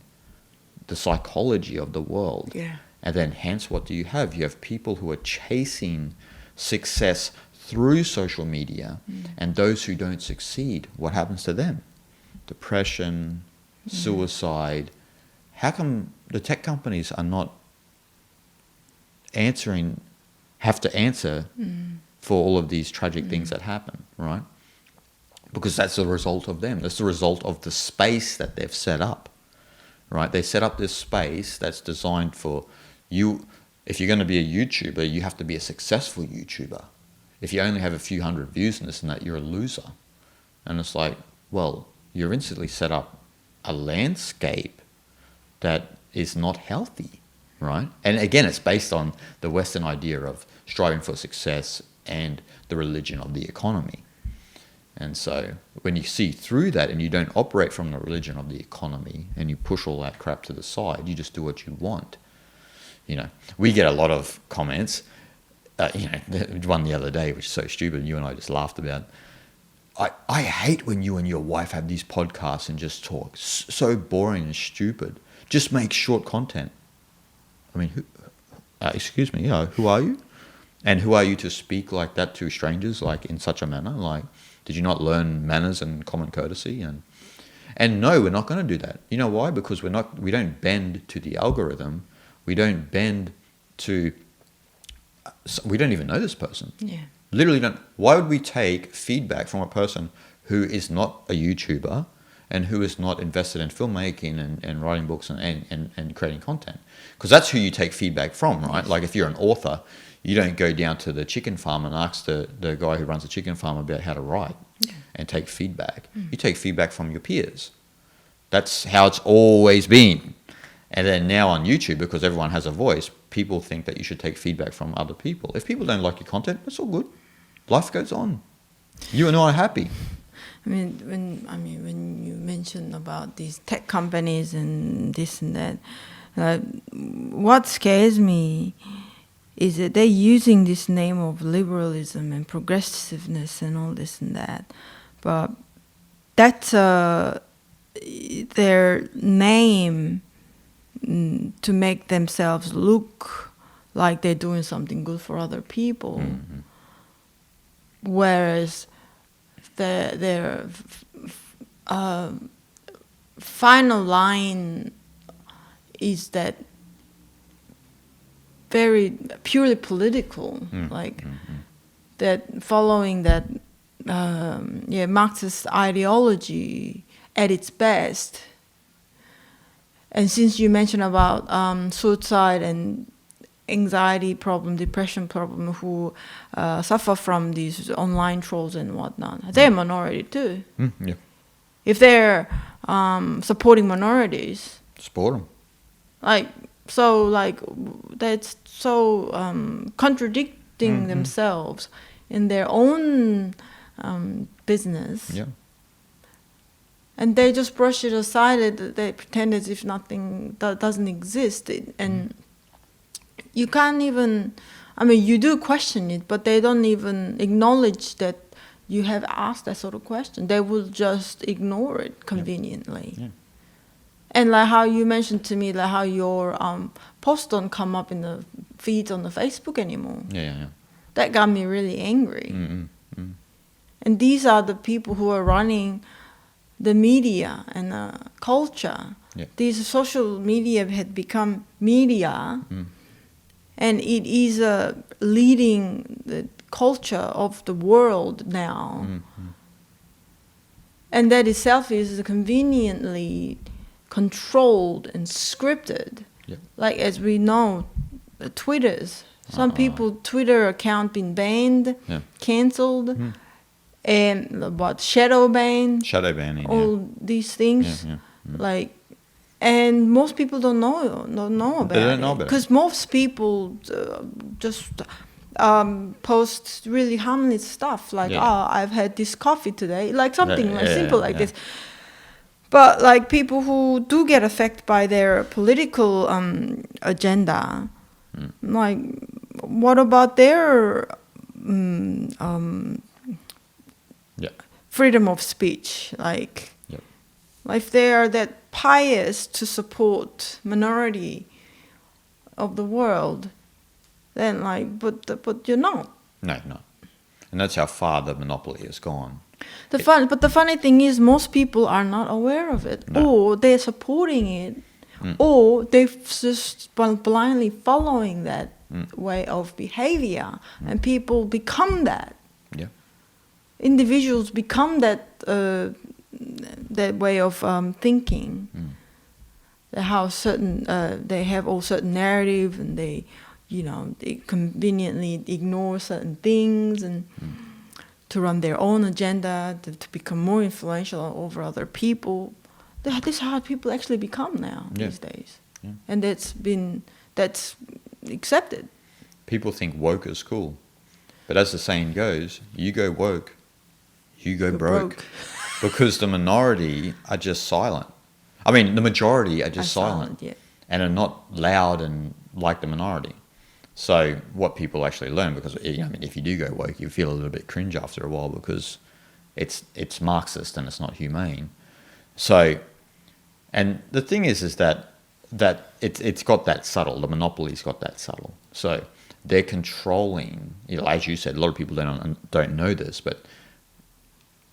the psychology of the world. Yeah. And then hence what do you have? You have people who are chasing success through social media, and those who don't succeed, what happens to them? Depression, suicide. How come the tech companies are not have to answer for all of these tragic things that happen, right? Because that's the result of them. That's the result of the space that they've set up, right? They set up this space that's designed for you. If you're going to be a YouTuber, you have to be a successful YouTuber. If you only have a few hundred views in this and that, you're a loser. And it's like, well, you're instantly set up a landscape that is not healthy, right? And again, it's based on the Western idea of striving for success and the religion of the economy. And so when you see through that and you don't operate from the religion of the economy and you push all that crap to the side, you just do what you want. We get a lot of comments. One the other day, which is so stupid, you and I just laughed about. I hate when you and your wife have these podcasts and just talk. So boring and stupid. Just make short content. I mean, excuse me, who are you? And who are you to speak like that to strangers, like in such a manner? Like, did you not learn manners and common courtesy? And no, we're not going to do that. You know why? Because we don't bend to the algorithm. We don't bend to... We don't even know this person. Yeah. Literally don't. Why would we take feedback from a person who is not a YouTuber and who is not invested in filmmaking and writing books and creating content? Because that's who you take feedback from, right? Like if you're an author, you don't go down to the chicken farm and ask the guy who runs the chicken farm about how to write and take feedback. You take feedback from your peers. That's how it's always been. And then now on YouTube, because everyone has a voice, people think that you should take feedback from other people. If people don't like your content, that's all good. Life goes on. You and I are happy. When you mention about these tech companies and this and that, what scares me is that they're using this name of liberalism and progressiveness and all this and that. But that's their name to make themselves look like they're doing something good for other people. Whereas their final line is that very purely political, that following that Marxist ideology at its best. And since you mentioned about suicide and anxiety problem, depression problem, who suffer from these online trolls and whatnot, they're a minority too. If they're supporting minorities, support them. That's so contradicting themselves in their own business. Yeah. And they just brush it aside. They pretend as if nothing doesn't exist. And you can't even I mean, you do question it, but they don't even acknowledge that you have asked that sort of question. They will just ignore it conveniently. Yeah. And like how you mentioned to me, like how your posts don't come up in the feeds on the Facebook anymore. Yeah. That got me really angry. Mm-hmm. And these are the people who are running the media and culture. Yeah. These social media had become media, and it is leading the culture of the world now. Mm-hmm. And that itself is conveniently controlled and scripted. Yeah. Like as we know, the Twitters. Some people Twitter account been banned, cancelled, and shadow banning, all these things. Like, and most people don't know about it. They don't know about it. Because most people just post really harmless stuff like, I've had this coffee today, like something simple like this. But like people who do get affected by their political agenda, like what about their freedom of speech? Like, if they are that pious to support minority of the world, then like, but you're not. No. And that's how far the monopoly has gone. But the funny thing is, most people are not aware of it, or they're supporting it, or they're just blindly following that way of behavior, and people become that. Yeah. Individuals become that way of thinking. How certain they have all certain narrative, and they conveniently ignore certain things and. To run their own agenda, to become more influential over other people. This is how people actually become now these days. Yeah. And that's accepted. People think woke is cool. But as the saying goes, you go woke, you go broke. Because the minority are just silent. I mean, the majority are just silent. And are not loud and like the minority. So what people actually learn, because if you do go woke, you feel a little bit cringe after a while because it's Marxist and it's not humane. So, and the thing is that it's got that subtle. The monopoly's got that subtle. So they're controlling. As you said, a lot of people don't know this, but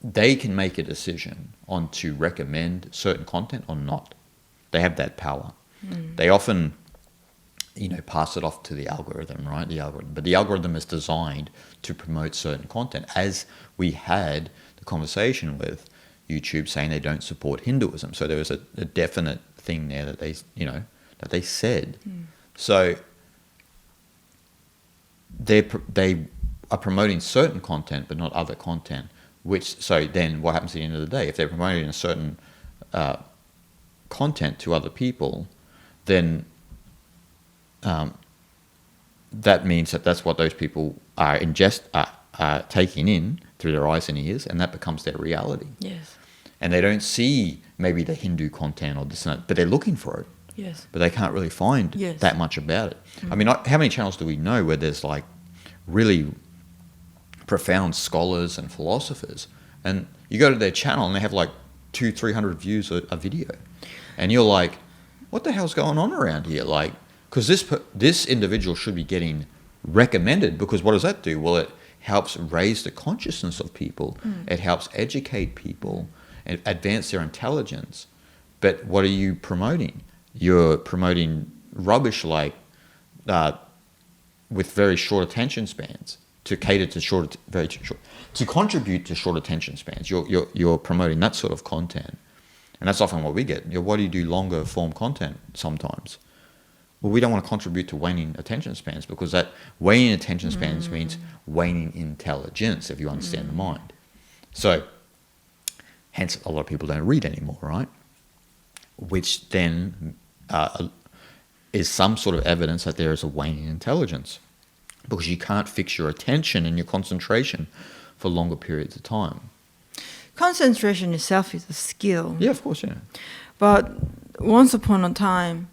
they can make a decision on to recommend certain content or not. They have that power. They often. Pass it off to the algorithm, right? But the algorithm is designed to promote certain content. As we had the conversation with YouTube saying they don't support Hinduism, so there was a definite thing there that they said. So they are promoting certain content, but not other content. So then, what happens at the end of the day? If they're promoting a certain content to other people, then that means that's what those people are taking in through their eyes and ears, and that becomes their reality. Yes. And they don't see maybe the Hindu content or this and that, but they're looking for it. Yes. But they can't really find that much about it. I mean, how many channels do we know where there's like really profound scholars and philosophers, and you go to their channel and they have like 200-300 views a video, and you're like, what the hell's going on around here? Like, because this individual should be getting recommended, because what does that do? Well, it helps raise the consciousness of people. It helps educate people and advance their intelligence. But what are you promoting? You're promoting rubbish like with very short attention spans to cater to to contribute to short attention spans. You're promoting that sort of content, and that's often what we get. Why do you do longer form content sometimes? Well, we don't want to contribute to waning attention spans, because that waning attention spans means waning intelligence, if you understand the mind. So, hence a lot of people don't read anymore, right? Which then is some sort of evidence that there is a waning intelligence, because you can't fix your attention and your concentration for longer periods of time. Concentration itself is a skill. Yeah, of course, yeah. But once upon a time,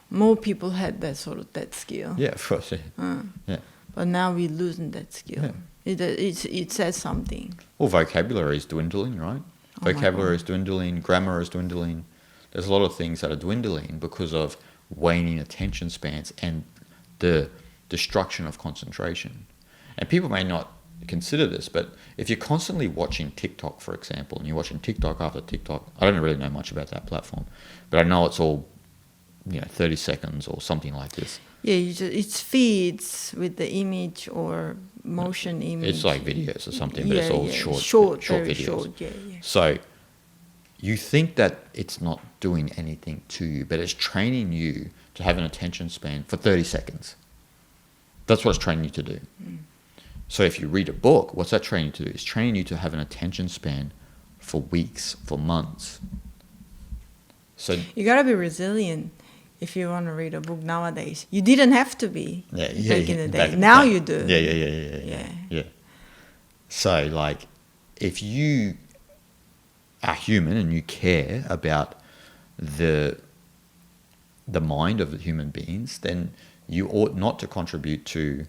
more people had that skill. Yeah, of course. Yeah. Yeah. But now we're losing that skill. Yeah. It says something. Well, vocabulary is dwindling, right? Vocabulary is dwindling, grammar is dwindling. There's a lot of things that are dwindling because of waning attention spans and the destruction of concentration. And people may not consider this, but if you're constantly watching TikTok, for example, and you're watching TikTok after TikTok, I don't really know much about that platform, but I know it's all 30 seconds or something like this. Yeah, it's feeds with the image or motion image. It's like videos or something, but it's all short very videos. Short, yeah. So you think that it's not doing anything to you, but it's training you to have an attention span for 30 seconds. That's what it's training you to do. So if you read a book, what's that training you to do? It's training you to have an attention span for weeks, for months. So you gotta be resilient if you want to read a book nowadays. You didn't have to be back in the day. Now you do. Yeah. So like, if you are human and you care about the mind of the human beings, then you ought not to contribute to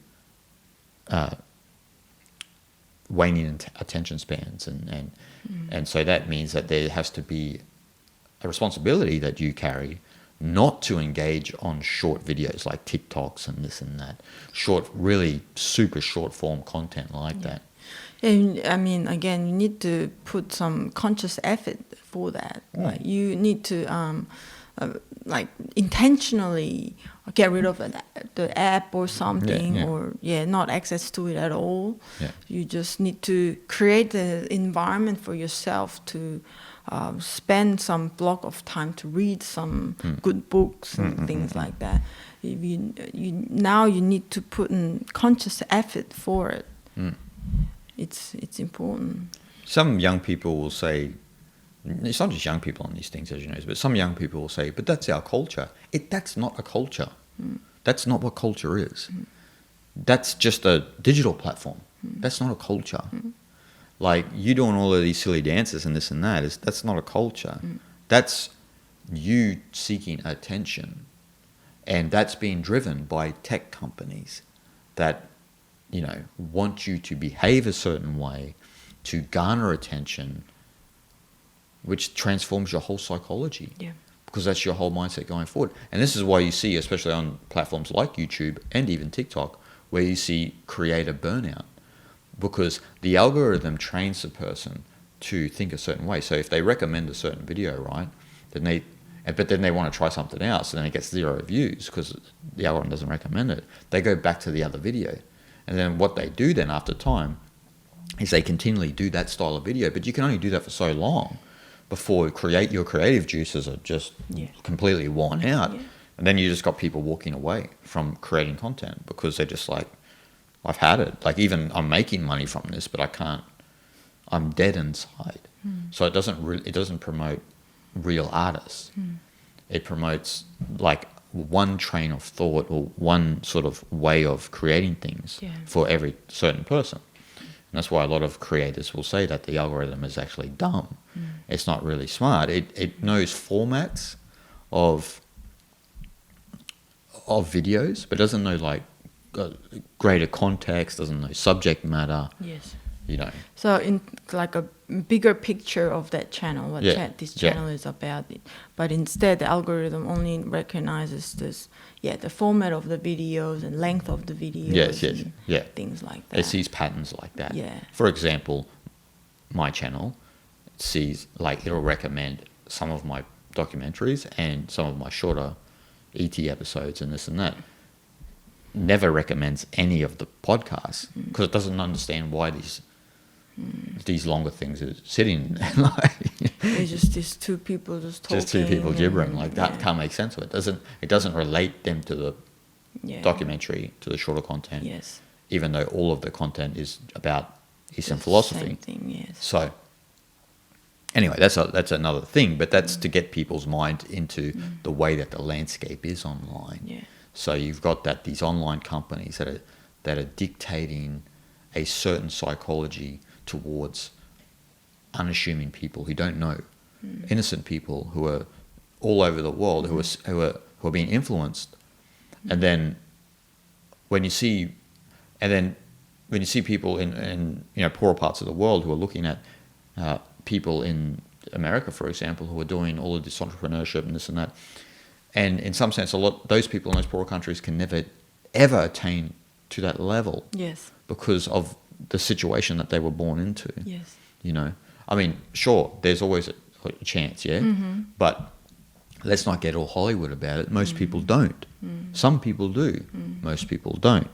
waning attention spans, and so that means that there has to be a responsibility that you carry not to engage on short videos like TikToks and this and that, really super short form content like that. And I mean, again, you need to put some conscious effort for that. Like you need to like intentionally get rid of the app or something, or not access to it at all. You just need to create the environment for yourself to spend some block of time to read some good books and things like that. Now you need to put in conscious effort for it. It's important. Some young people will say, it's not just young people on these things, as you know, but some young people will say, but that's our culture. That's not a culture. That's not what culture is. That's just a digital platform. That's not a culture. Like, you doing all of these silly dances and this and that, that's not a culture. That's you seeking attention. And that's being driven by tech companies that, want you to behave a certain way to garner attention, which transforms your whole psychology. Because that's your whole mindset going forward. And this is why you see, especially on platforms like YouTube and even TikTok, where you see creator burnout. Because the algorithm trains the person to think a certain way. So if they recommend a certain video, right, then they want to try something else, and then it gets 0 views because the algorithm doesn't recommend it. They go back to the other video. And then what they do then after time is they continually do that style of video, but you can only do that for so long before your creative juices are just completely worn out. And then you just got people walking away from creating content because they're just like, I've had it. Like, even I'm making money from this, but I can't. I'm dead inside. So it doesn't promote real artists. It promotes like one train of thought or one sort of way of creating things for every certain person. And that's why a lot of creators will say that the algorithm is actually dumb. It's not really smart. It knows formats of videos, but doesn't know like greater context, doesn't know subject matter. So in like a bigger picture of that channel, what this channel is about, but instead the algorithm only recognizes the format of the videos and length of the videos, things like that. It sees patterns like that. Yeah. For example, my channel sees, like, it'll recommend some of my documentaries and some of my shorter ET episodes and this and that. Never recommends any of the podcasts because it doesn't understand why these longer things are sitting it's just these two people just talking. Just two people gibbering like that. Can't make sense of it. It doesn't relate them to the documentary, to the shorter content. Even though all of the content is about Eastern philosophy. Same thing, So anyway, that's another thing, but that's to get people's mind into the way that the landscape is online. So you've got these online companies that are dictating a certain psychology towards unassuming people who don't know, innocent people who are all over the world, who are who are being influenced. And then when you see people in poorer parts of the world who are looking at people in America, for example, who are doing all of this entrepreneurship and this and that, and in some sense, those people in those poorer countries can never ever attain to that level. Yes. Because of the situation that they were born into. Yes. I mean, sure, there's always a chance, yeah, but let's not get all Hollywood about it. Most people don't. Some people do. Most people don't.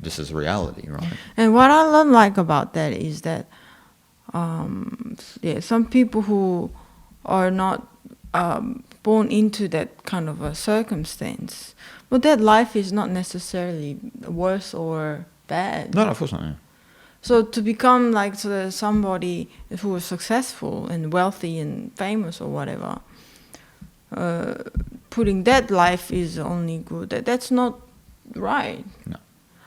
This is reality, right? And what I don't like about that is that, some people who are not born into that kind of a circumstance, but that life is not necessarily worse or bad. No, of course not. Yeah. So to become like somebody who is successful and wealthy and famous or whatever, putting that life is only good. That's not right. No.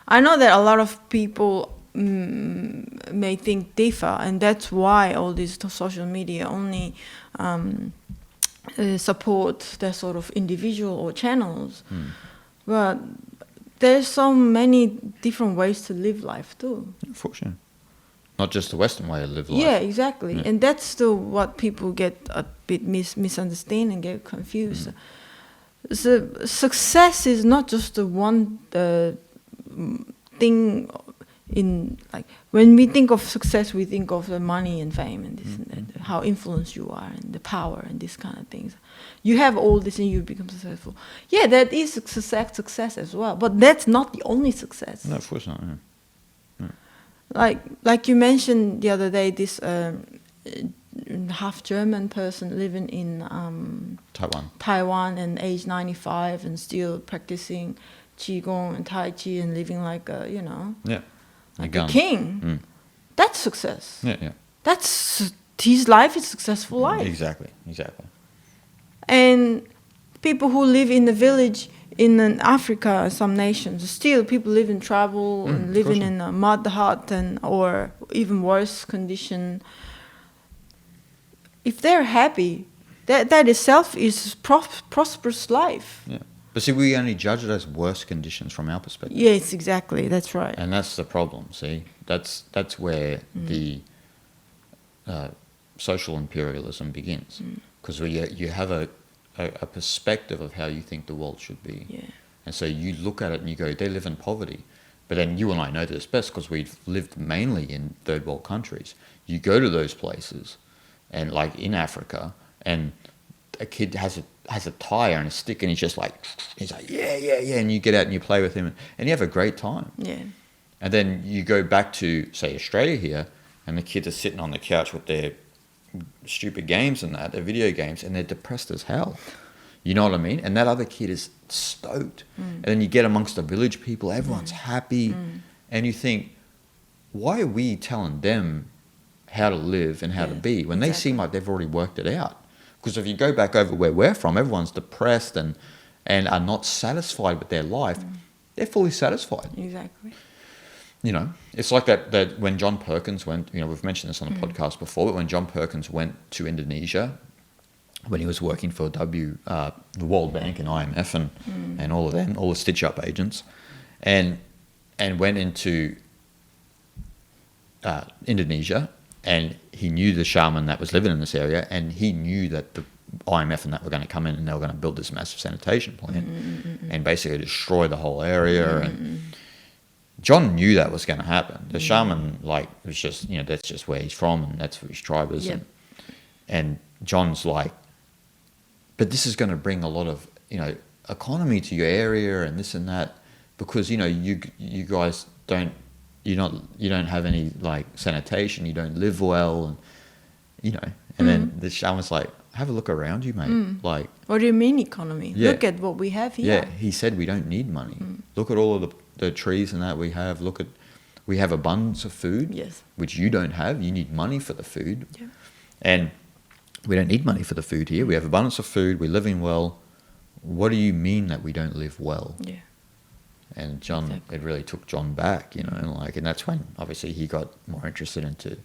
I know that a lot of people may think differ, and that's why all these social media only support that sort of individual or channels. But there's so many different ways to live life too. For sure. Not just the Western way to live life. Yeah, exactly. Yeah. And that's what people get a bit misunderstand and get confused. So success is not just the one thing in, like, when we think of success, we think of the money and fame and this and that, how influenced you are and the power and these kind of things. You have all this and you become successful. Yeah, that is success as well, but that's not the only success. No, of course not. Yeah. Like you mentioned the other day, this half German person living in Taiwan and age 95 and still practicing Qigong and Tai Chi and living like a, like a king. That's success. Yeah. That's his life is a successful life. Exactly. And people who live in the village in Africa, some nations, still people live in travel and living in a mud hut or even worse condition. If they're happy, that itself is prosperous life. Yeah. But see, we only judge it as worse conditions from our perspective. Yes, exactly. That's right. And that's the problem, see? That's where the social imperialism begins. Because you have a perspective of how you think the world should be. Yeah. And so you look at it and you go, they live in poverty. But then you and I know this best because we've lived mainly in third world countries. You go to those places, and like in Africa, and a kid has a tire and a stick, and he's like, yeah, and you get out and you play with him, and you have a great time. Yeah. And then you go back to, say, Australia here, and the kids are sitting on the couch with their stupid games and their video games, and they're depressed as hell. You know what I mean? And that other kid is stoked. And then you get amongst the village people, everyone's happy, and you think, why are we telling them how to live and how to be when they seem like they've already worked it out? Because if you go back over where we're from, everyone's depressed and are not satisfied with their life. They're fully satisfied. Exactly. It's like that when John Perkins went, we've mentioned this on the podcast before, but when John Perkins went to Indonesia, when he was working for the World Bank and IMF and all of them, all the stitch-up agents, and went into Indonesia, and he knew the shaman that was living in this area, and he knew that the IMF and that were going to come in and they were going to build this massive sanitation plant and basically destroy the whole area. And John knew that was going to happen. The shaman, it was just, that's just where he's from and that's who his tribe is. Yep. And John's like, but this is going to bring a lot of, economy to your area and this and that, because, you guys don't have any sanitation, you don't live well, and then the shaman's like, have a look around you, mate. What do you mean economy? Yeah. Look at what we have here. Yeah, he said we don't need money. Look at all of the trees and that we have. We have abundance of food, yes, which you don't have. You need money for the food. Yeah. And we don't need money for the food here. We have abundance of food. We're living well. What do you mean that we don't live well? Yeah. And John, it really took John back, and that's when obviously he got more interested into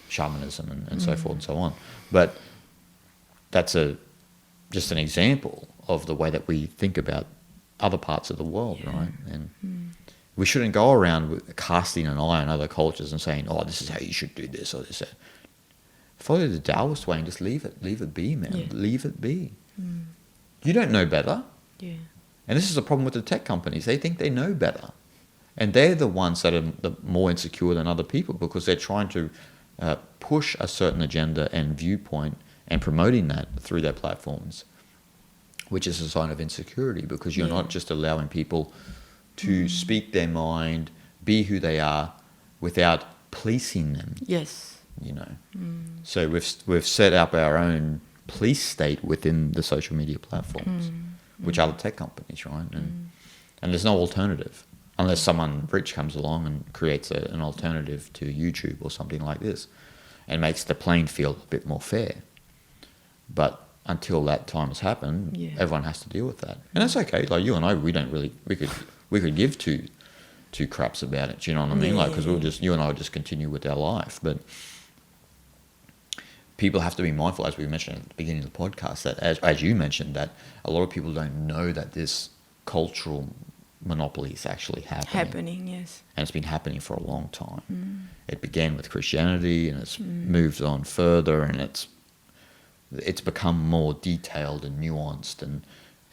shamanism and so forth and so on. But that's just an example of the way that we think about other parts of the world, right? And we shouldn't go around casting an eye on other cultures and saying, "Oh, this is how you should do this or this." Follow the Taoist way and just leave it be, man. Yeah. Leave it be. You don't know better. Yeah. And this is a problem with the tech companies. They think they know better. And they're the ones that are more insecure than other people because they're trying to push a certain agenda and viewpoint and promoting that through their platforms, which is a sign of insecurity because you're not just allowing people to speak their mind, be who they are, without policing them. Yes. You know. So we've set up our own police state within the social media platforms, which are the tech companies, right? And there's no alternative unless someone rich comes along and creates an alternative to YouTube or something like this and makes the playing field a bit more fair. But until that time has happened, everyone has to deal with that. And that's okay. Like you and I, we could give two craps about it. Do you know what I mean? Like, because you and I would just continue with our life. But people have to be mindful, as we mentioned at the beginning of the podcast, that as you mentioned, that a lot of people don't know that this cultural monopoly is actually happening. Yes. And it's been happening for a long time. It began with Christianity and it's moved on further, and it's become more detailed and nuanced, and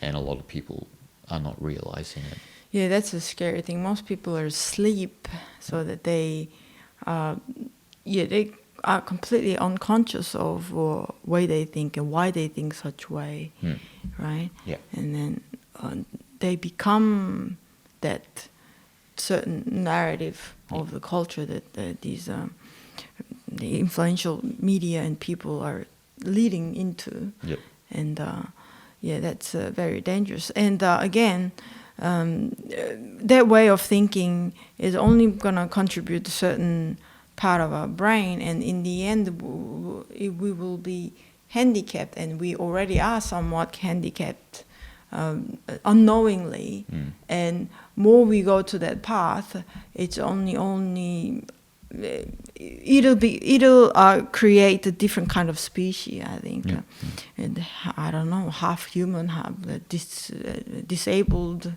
a lot of people are not realizing it. Yeah, that's a scary thing. Most people are asleep, so that they are completely unconscious of the way they think and why they think such way, right? Yeah. And then they become that certain narrative of the culture that these the influential media and people are leading into. Yep. And that's very dangerous. And again, that way of thinking is only going to contribute to certain part of our brain, and in the end we will be handicapped, and we already are somewhat handicapped unknowingly. And more we go to that path, it's only it'll create a different kind of species, I think. And I don't know, half human, half disabled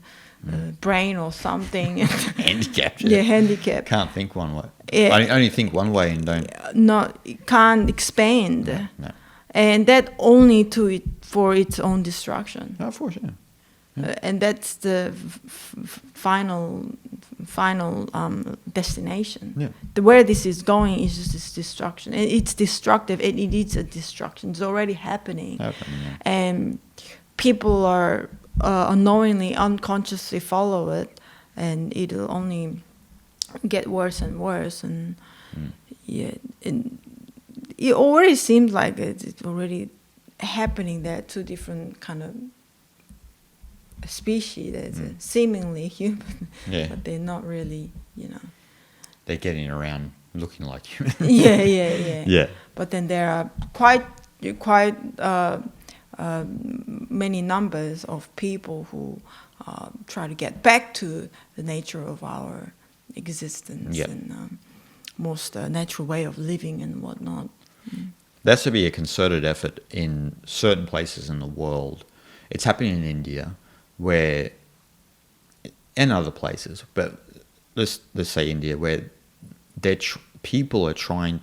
brain or something. Handicapped. Yeah, handicapped. Can't think one way. Only think one way and don't. Can't expand. No. And that only for its own destruction. Oh, for sure. Yeah. And that's the final destination. Yeah. Where this is going is just this destruction. And it's destructive, and it is a destruction. It's already happening. And people are unknowingly, unconsciously follow it, and it'll only get worse and worse. And and it already seems like it's already happening. There are two different kind of species that's seemingly human, but they're not really, They're getting around looking like human. Yeah. But then there are quite many numbers of people who try to get back to the nature of our existence and most natural way of living and whatnot. That's to be a concerted effort in certain places in the world. It's happening in India, and other places, but let's say India, where intelligent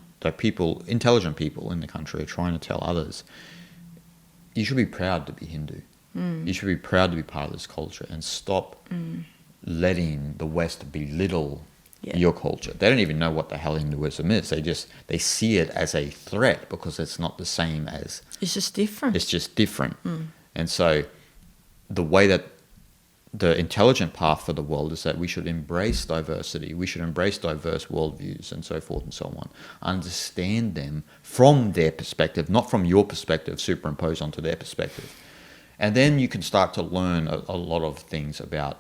people in the country are trying to tell others, you should be proud to be Hindu. You should be proud to be part of this culture, and stop letting the West belittle your culture. They don't even know what the hell Hinduism is. They see it as a threat because it's not the same as... It's just different. It's just different. And so the way that the intelligent path for the world is that we should embrace diversity. We should embrace diverse worldviews and so forth and so on. Understand them from their perspective, not from your perspective, superimposed onto their perspective. And then you can start to learn a lot of things about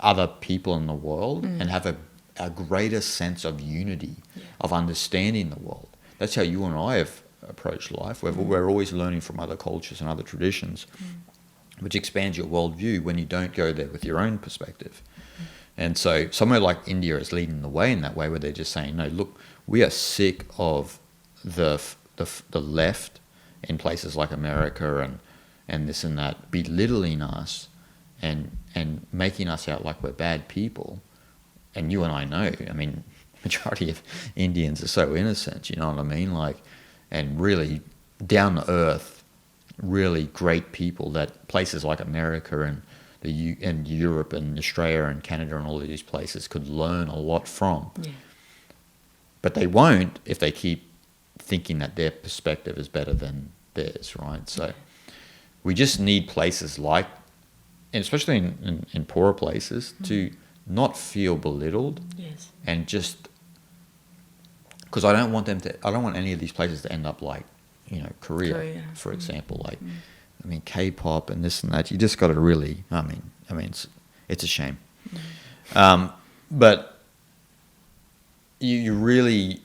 other people in the world and have a greater sense of unity, of understanding the world. That's how you and I have approached life. We're always learning from other cultures and other traditions, which expands your worldview when you don't go there with your own perspective. And so somewhere like India is leading the way in that way, where they're just saying, no, look, we are sick of the left in places like America and this and that, belittling us and making us out like we're bad people. And you and I know, I mean, majority of Indians are so innocent, you know what I mean? Like, and really down to earth, really great people that places like America and and Europe and Australia and Canada and all of these places could learn a lot from. Yeah. But they won't if they keep thinking that their perspective is better than theirs, right? So we just need places like, and especially in poorer places, to not feel belittled. Yes. And just, because I don't want any of these places to end up like, you know, Korea. For example, like, I mean, K-pop and this and that. You just got to really, I mean, it's a shame. But you really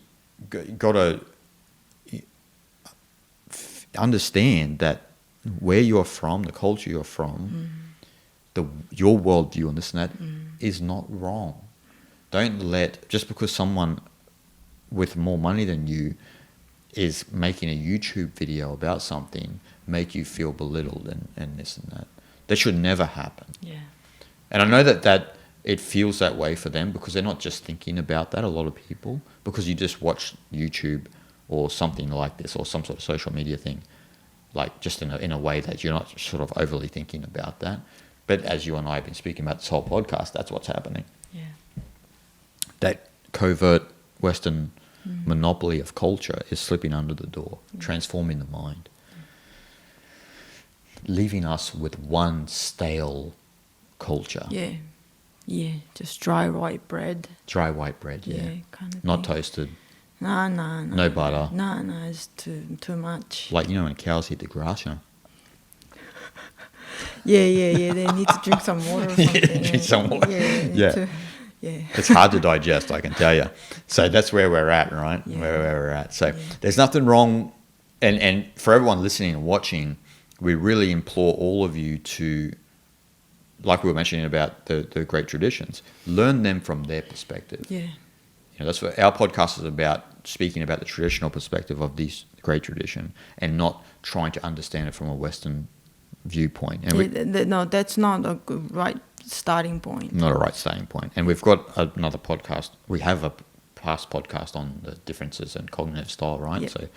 got to understand that where you're from, the culture you're from, your worldview and this and that is not wrong. Don't let, just because someone with more money than you is making a YouTube video about something, make you feel belittled and this and that. That should never happen. Yeah. And I know that it feels that way for them because they're not just thinking about that, a lot of people, because you just watch YouTube or something like this or some sort of social media thing, like just in a way that you're not sort of overly thinking about that. But as you and I have been speaking about this whole podcast, that's what's happening. Yeah. That covert Western monopoly of culture is slipping under the door, transforming the mind, leaving us with one stale culture. Yeah. Yeah. Just dry white bread. Dry white bread, yeah. Kind of Not thing. toasted. No. No butter. No, it's too much. Like, you know, when cows eat the grass, you know. Yeah. They need to drink some water or something. Drink some water. Yeah. It's hard to digest, I can tell you. So that's where we're at, right? Yeah. Where we're at. So there's nothing wrong. And for everyone listening and watching, we really implore all of you to, like we were mentioning about the great traditions, learn them from their perspective. Yeah. You know, that's what our podcast is about, speaking about the traditional perspective of this great tradition and not trying to understand it from a Western viewpoint. And No, that's not a good, right starting point. not a right starting point. And we've got another podcast. We have a past podcast on the differences in cognitive style, right? Yep. So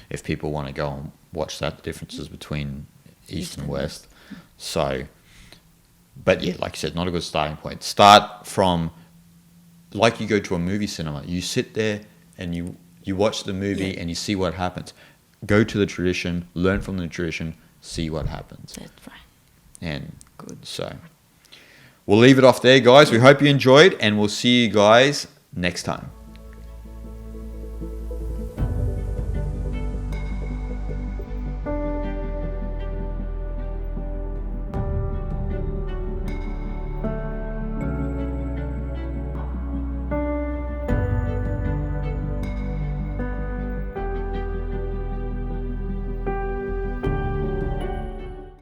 if people want to go and watch that, the differences between East and West. So, but yeah, like I said, not a good starting point. Start from, like you go to a movie cinema. You sit there and you watch the movie and you see what happens. Go to the tradition, learn from the tradition, see what happens. That's right. And Good. So we'll leave it off there, guys. We hope you enjoyed, and we'll see you guys next time.